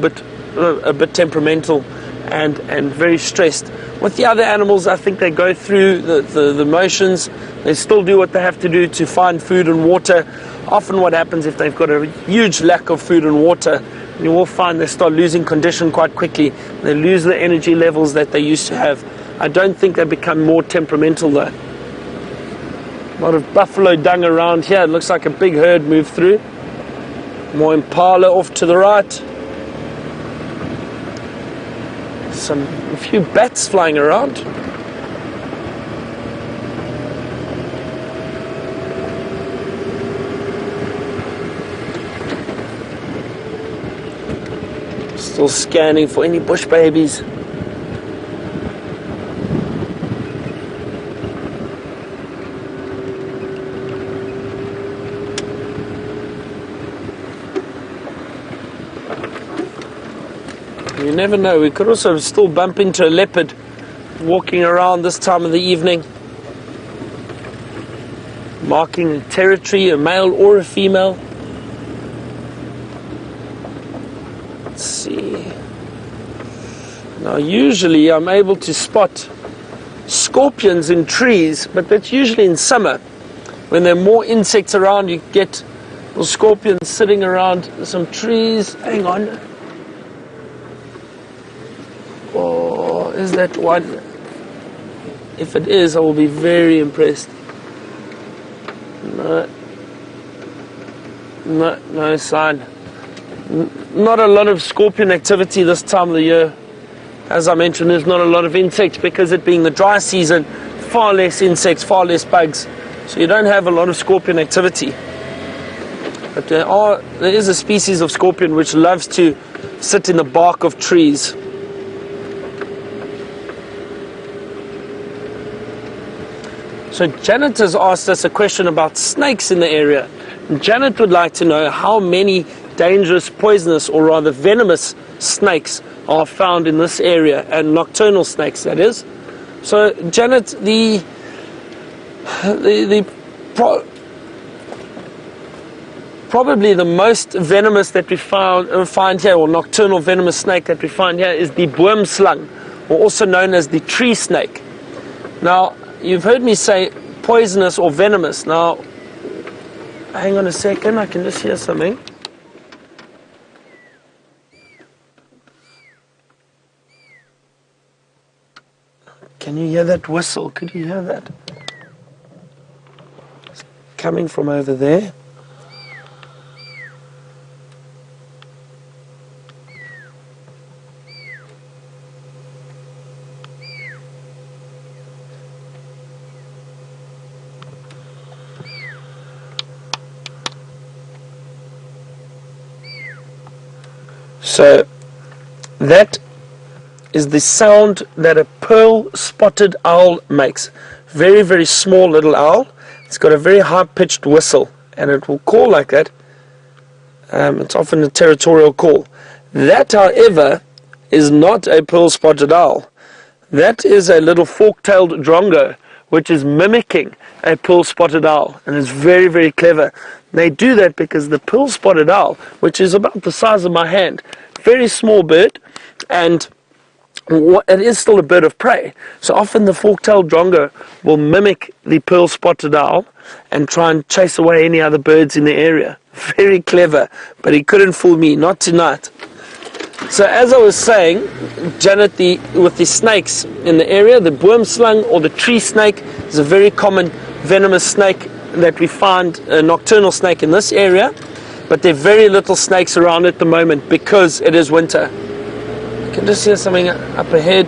bit temperamental and very stressed. With the other animals, I think they go through the motions. They still do what they have to do to find food and water. Often what happens if they've got a huge lack of food and water, you will find they start losing condition quite quickly. They lose the energy levels that they used to have. I don't think they become more temperamental though. A lot of buffalo dung around here. It looks like a big herd moved through. More impala off to the right. A few bats flying around. Still scanning for any bush babies. You never know, we could also still bump into a leopard walking around this time of the evening, marking territory, a male or a female. Let's see. Now usually I'm able to spot scorpions in trees, but that's usually in summer. When there are more insects around, you get those scorpions sitting around some trees. Hang on. Oh, is that one? If it is, I will be very impressed. No sign. Not a lot of scorpion activity this time of the year. As I mentioned, there's not a lot of insects because it being the dry season, far less insects, far less bugs. So you don't have a lot of scorpion activity. But there is a species of scorpion which loves to sit in the bark of trees. So Janet has asked us a question about snakes in the area. Janet would like to know how many dangerous, poisonous, or rather venomous snakes are found in this area, and nocturnal snakes, that is. So, Janet, probably the most venomous that we find here, or nocturnal venomous snake that we find here, is the boomslang, or also known as the tree snake. Now, you've heard me say poisonous or venomous. Now, hang on a second, I can just hear something. Can you hear that whistle? Could you hear that? It's coming from over there. So that is the sound that a pearl-spotted owl makes. Very, very small little owl. It's got a very high-pitched whistle, and it will call like that. It's often a territorial call. That, however, is not a pearl-spotted owl. That is a little fork-tailed drongo, which is mimicking a pearl-spotted owl, and is very, very clever. They do that because the pearl-spotted owl, which is about the size of my hand, very small bird, and it is still a bird of prey. So often the fork-tailed drongo will mimic the pearl-spotted owl and try and chase away any other birds in the area. Very clever, but he couldn't fool me, not tonight. So as I was saying, Janet, with the snakes in the area, the boomslang or the tree snake is a very common venomous snake that we find, a nocturnal snake in this area, but there are very little snakes around at the moment because it is winter. I can just hear something up ahead.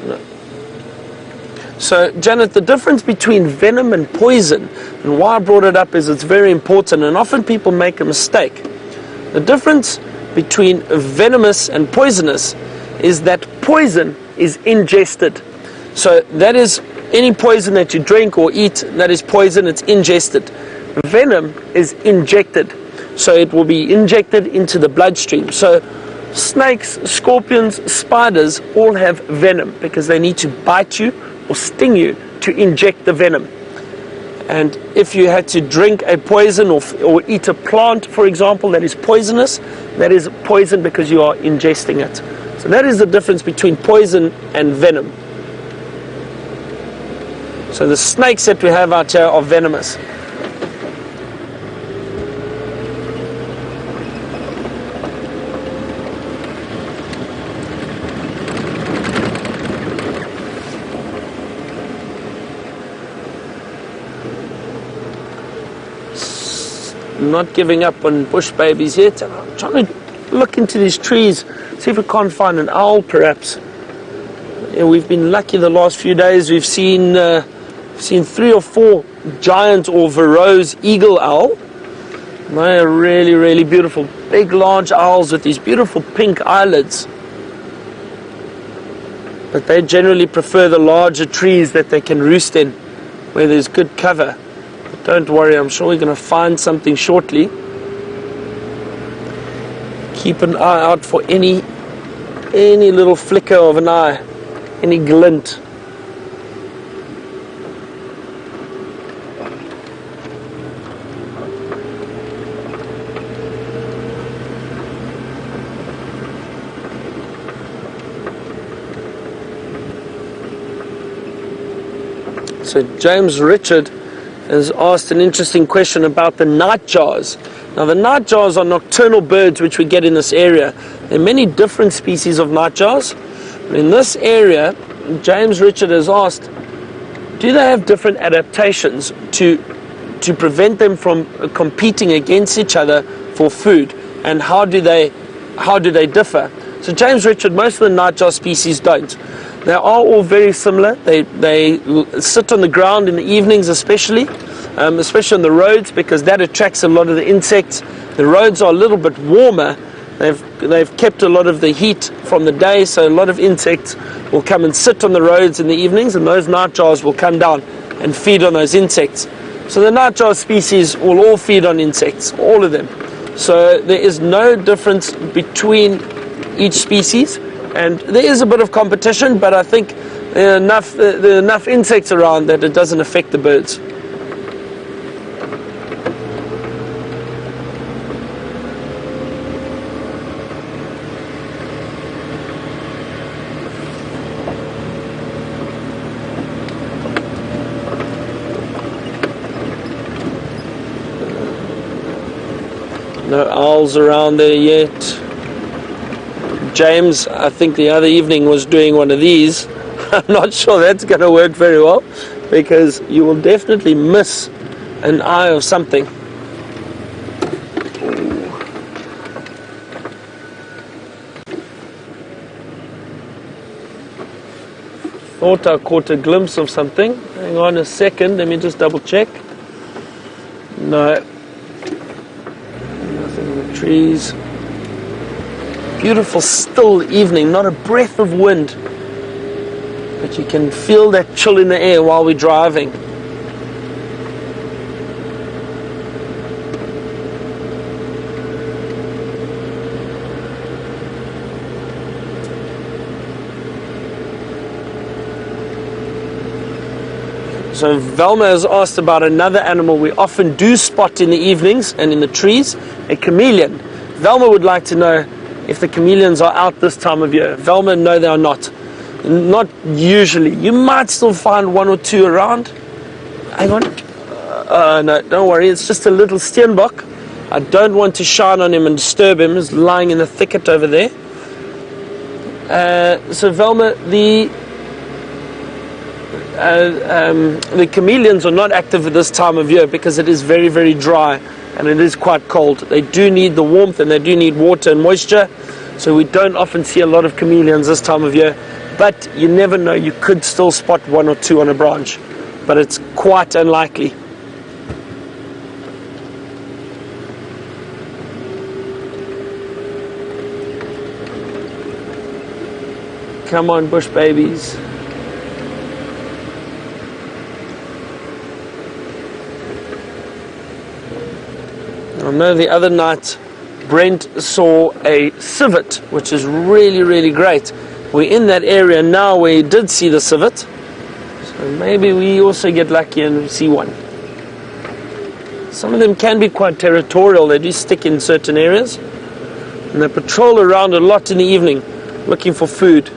No. So, Janet, the difference between venom and poison, and why I brought it up is it's very important, and often people make a mistake. The difference between venomous and poisonous is that poison is ingested. So that is any poison that you drink or eat, that is poison, it's ingested. Venom is injected. So it will be injected into the bloodstream. So snakes, scorpions, spiders all have venom because they need to bite you or sting you to inject the venom. And if you had to drink a poison or eat a plant, for example, that is poisonous, that is poison because you are ingesting it. So that is the difference between poison and venom. So the snakes that we have out here are venomous. Not giving up on bush babies yet. I'm trying to look into these trees, see if we can't find an owl perhaps. Yeah, we've been lucky the last few days. We've seen 3 or 4 giant or Verreaux's eagle owl. They are really, really beautiful. Big, large owls with these beautiful pink eyelids. But they generally prefer the larger trees that they can roost in, where there's good cover. But don't worry, I'm sure we're going to find something shortly. Keep an eye out for any little flicker of an eye, any glint. So James Richard has asked an interesting question about the nightjars. Now the nightjars are nocturnal birds which we get in this area. There are many different species of nightjars. In this area, James Richard has asked, do they have different adaptations to prevent them from competing against each other for food? And how do they differ? So James Richard, most of the nightjar species don't. They are all very similar. They sit on the ground in the evenings especially on the roads, because that attracts a lot of the insects. The roads are a little bit warmer. They've kept a lot of the heat from the day, so a lot of insects will come and sit on the roads in the evenings, and those nightjars will come down and feed on those insects. So the nightjar species will all feed on insects, all of them. So there is no difference between each species. And there is a bit of competition, but I think there are enough insects around that it doesn't affect the birds. No owls around there yet. James, I think the other evening, was doing one of these. I'm not sure that's going to work very well, because you will definitely miss an eye of something. Thought I caught a glimpse of something. Hang on a second, let me just double check. No, trees. Beautiful still evening, not a breath of wind, but you can feel that chill in the air while we're driving. So Velma has asked about another animal we often do spot in the evenings and in the trees, a chameleon. Velma would like to know if the chameleons are out this time of year. Velma, no, they are not. Not usually. You might still find one or two around. Hang on. No, don't worry. It's just a little steenbok. I don't want to shine on him and disturb him. He's lying in the thicket over there. So Velma, the chameleons are not active at this time of year because it is very, very dry and it is quite cold. They do need the warmth and they do need water and moisture, so we don't often see a lot of chameleons this time of year, but you never know, you could still spot one or two on a branch, but it's quite unlikely. Come on, bush babies. I know the other night Brent saw a civet, which is really, really great. We're in that area now where he did see the civet, so maybe we also get lucky and see one. Some of them can be quite territorial. They do stick in certain areas and they patrol around a lot in the evening looking for food.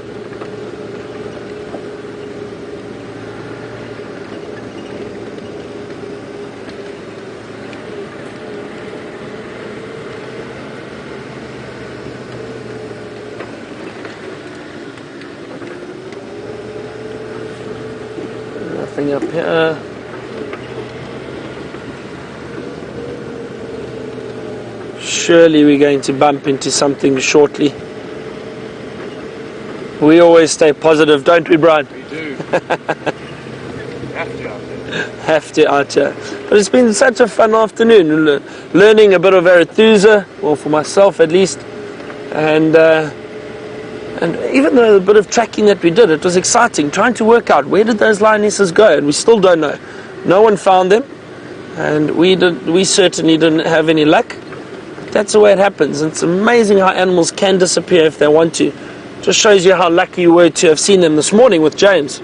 Nothing up here. Surely we're going to bump into something shortly. We always stay positive, don't we, Brian? We do. Have to out here. But it's been such a fun afternoon, learning a bit of Arathusa, well, for myself at least, and even though the bit of tracking that we did, it was exciting, trying to work out where did those lionesses go, and we still don't know. No one found them, and we certainly didn't have any luck. That's the way it happens. It's amazing how animals can disappear if they want to. Just shows you how lucky you were to have seen them this morning with James.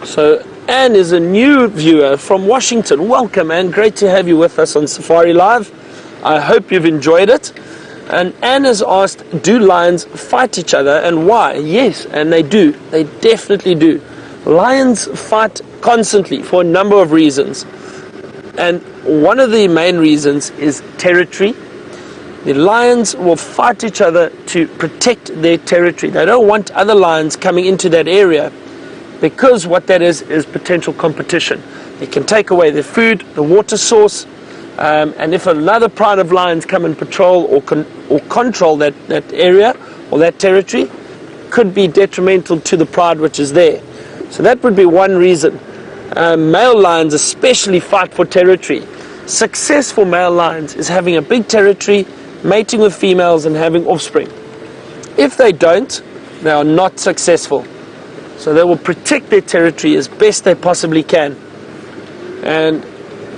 So Anne is a new viewer from Washington. Welcome, Anne. Great to have you with us on Safari Live. I hope you've enjoyed it. And Anne has asked, do lions fight each other and why? Yes, and they do. They definitely do. Lions fight constantly for a number of reasons. And one of the main reasons is territory. The lions will fight each other to protect their territory. They don't want other lions coming into that area, because what that is potential competition. They can take away their food, the water source, and if another pride of lions come and patrol or control that area or that territory, could be detrimental to the pride which is there. So that would be one reason. Male lions especially fight for territory. Successful male lions is having a big territory, mating with females and having offspring. If they don't, they are not successful. So they will protect their territory as best they possibly can. And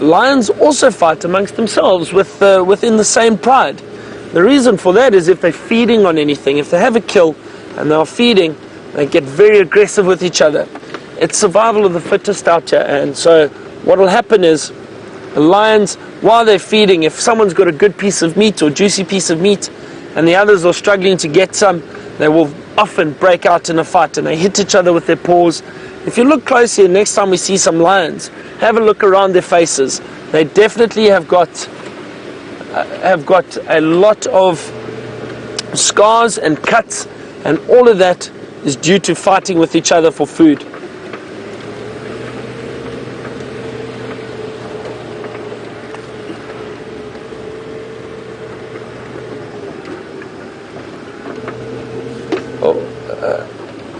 lions also fight amongst themselves within the same pride. The reason for that is if they're feeding on anything, if they have a kill and they are feeding, they get very aggressive with each other. It's survival of the fittest out here. And so what will happen is the lions, while they're feeding, if someone's got a good piece of meat or juicy piece of meat and the others are struggling to get some, they will often break out in a fight and they hit each other with their paws. If you look closely, next time we see some lions, have a look around their faces. They definitely have got a lot of scars and cuts, and all of that is due to fighting with each other for food.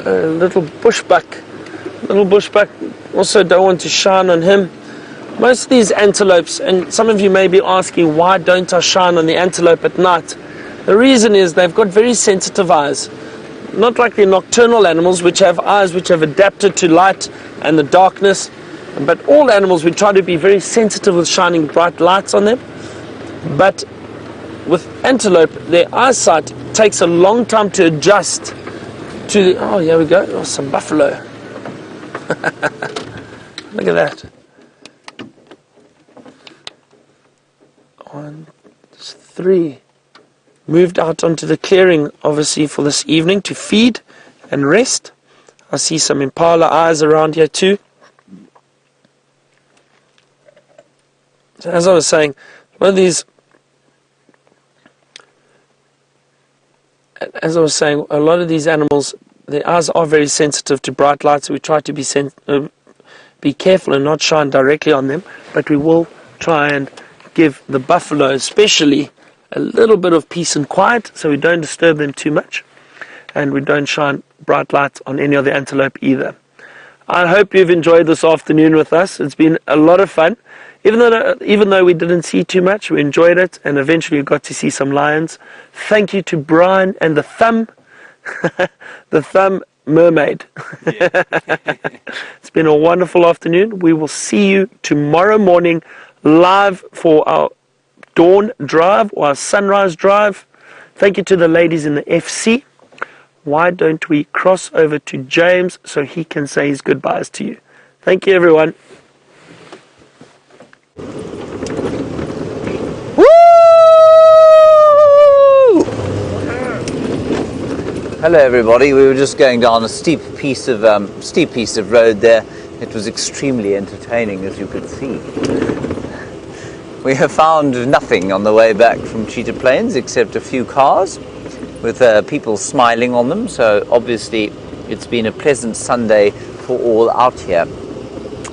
Little bushbuck, also don't want to shine on him. Most of these antelopes, and some of you may be asking, why don't I shine on the antelope at night? The reason is they've got very sensitive eyes. Not like the nocturnal animals, which have eyes which have adapted to light and the darkness. But all animals, we try to be very sensitive with shining bright lights on them. But with antelope, their eyesight takes a long time to adjust to the, oh, here we go, oh, some buffalo. Look at that. 1, 3. Moved out onto the clearing, obviously, for this evening to feed and rest. I see some impala eyes around here too. So as I was saying, one of these, as I was saying, a lot of these animals, their eyes are very sensitive to bright lights. So we try to be careful and not shine directly on them, but we will try and give the buffalo especially a little bit of peace and quiet, so we don't disturb them too much, and we don't shine bright lights on any of the antelope either. I hope you've enjoyed this afternoon with us. It's been a lot of fun. Even though we didn't see too much, we enjoyed it, and eventually we got to see some lions. Thank you to Brian and the thumb, the thumb mermaid. Yeah. It's been a wonderful afternoon. We will see you tomorrow morning live for our dawn drive or our sunrise drive. Thank you to the ladies in the FC. Why don't we cross over to James so he can say his goodbyes to you? Thank you, everyone. Woo! Hello, everybody. We were just going down a steep piece of road there. It was extremely entertaining, as you could see. We have found nothing on the way back from Cheetah Plains except a few cars with people smiling on them, so obviously it's been a pleasant Sunday for all out here.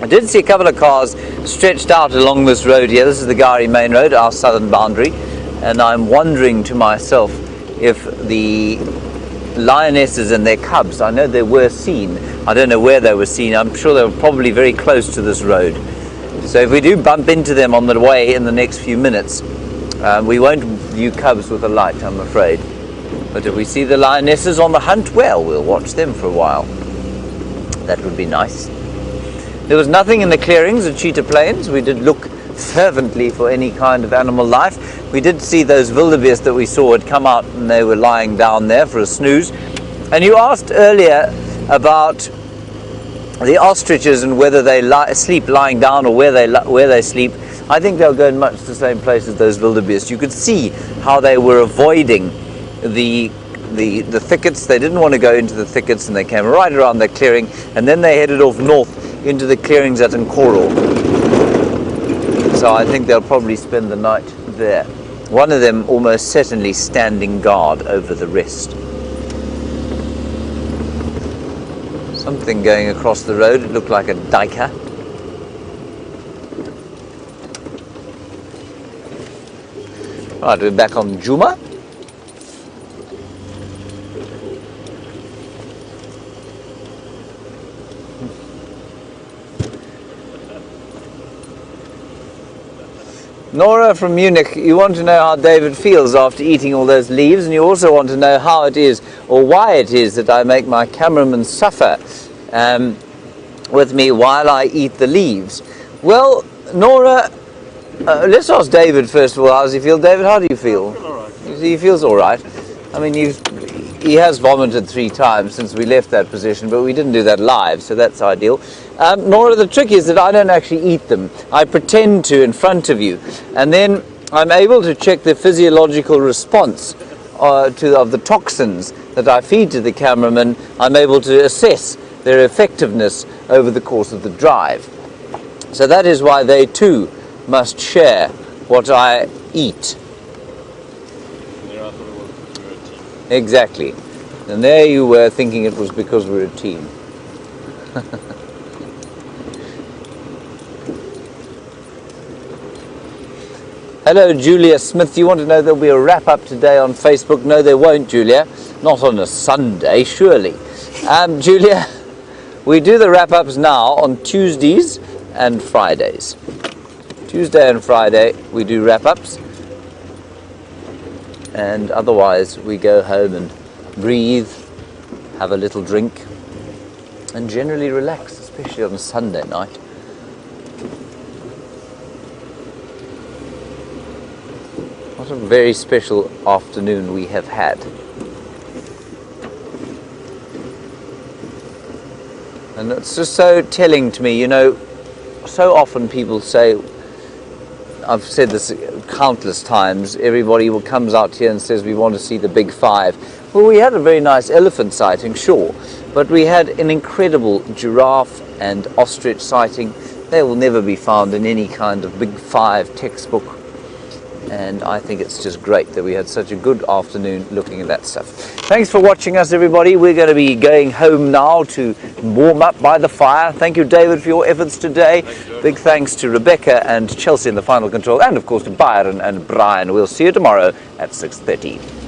I did see a couple of cars stretched out along this road here. This is the Gari Main Road, our southern boundary, and I'm wondering to myself if the lionesses and their cubs, I know they were seen, I don't know where they were seen, I'm sure they were probably very close to this road. So if we do bump into them on the way in the next few minutes, we won't view cubs with a light, I'm afraid. But if we see the lionesses on the hunt, well, we'll watch them for a while. That would be nice. There was nothing in the clearings at Cheetah Plains. We did look fervently for any kind of animal life. We did see those wildebeest that we saw had come out and they were lying down there for a snooze. And you asked earlier about the ostriches and whether they sleep lying down or where they sleep. I think they'll go in much the same place as those wildebeest. You could see how they were avoiding the thickets. They didn't want to go into the thickets, and they came right around the clearing, and then they headed off north into the clearings at Nkoro. So I think they'll probably spend the night there. One of them almost certainly standing guard over the rest. Something going across the road. It looked like a duiker. Right, we're back on Djuma. Nora from Munich, you want to know how David feels after eating all those leaves, and you also want to know how it is, or why it is, that I make my cameraman suffer with me while I eat the leaves. Well, Nora, let's ask David first of all. How does he feel? David, how do you feel? All right. He feels all right. I mean, he has vomited 3 times since we left that position, but we didn't do that live, so that's ideal. Nora, the trick is that I don't actually eat them. I pretend to in front of you, and then I'm able to check the physiological response of the toxins that I feed to the cameraman, I'm able to assess their effectiveness over the course of the drive. So that is why they too must share what I eat. Exactly. And there you were thinking it was because we're a team. Hello, Julia Smith. You want to know there'll be a wrap-up today on Facebook? No, there won't, Julia. Not on a Sunday, surely. Julia, we do the wrap-ups now on Tuesdays and Fridays. Tuesday and Friday we do wrap-ups. And otherwise we go home and breathe, have a little drink, and generally relax, especially on a Sunday night. What a very special afternoon we have had. And it's just so telling to me, you know, so often people say, I've said this countless times, everybody comes out here and says we want to see the big five. Well, we had a very nice elephant sighting, sure, but we had an incredible giraffe and ostrich sighting. They will never be found in any kind of big five textbook. And I think it's just great that we had such a good afternoon looking at that stuff. Thanks for watching us, everybody. We're going to be going home now to warm up by the fire. Thank you, David, for your efforts today. Big thanks to Rebecca and Chelsea in the final control, and of course to Byron and Brian. We'll see you tomorrow at 6:30.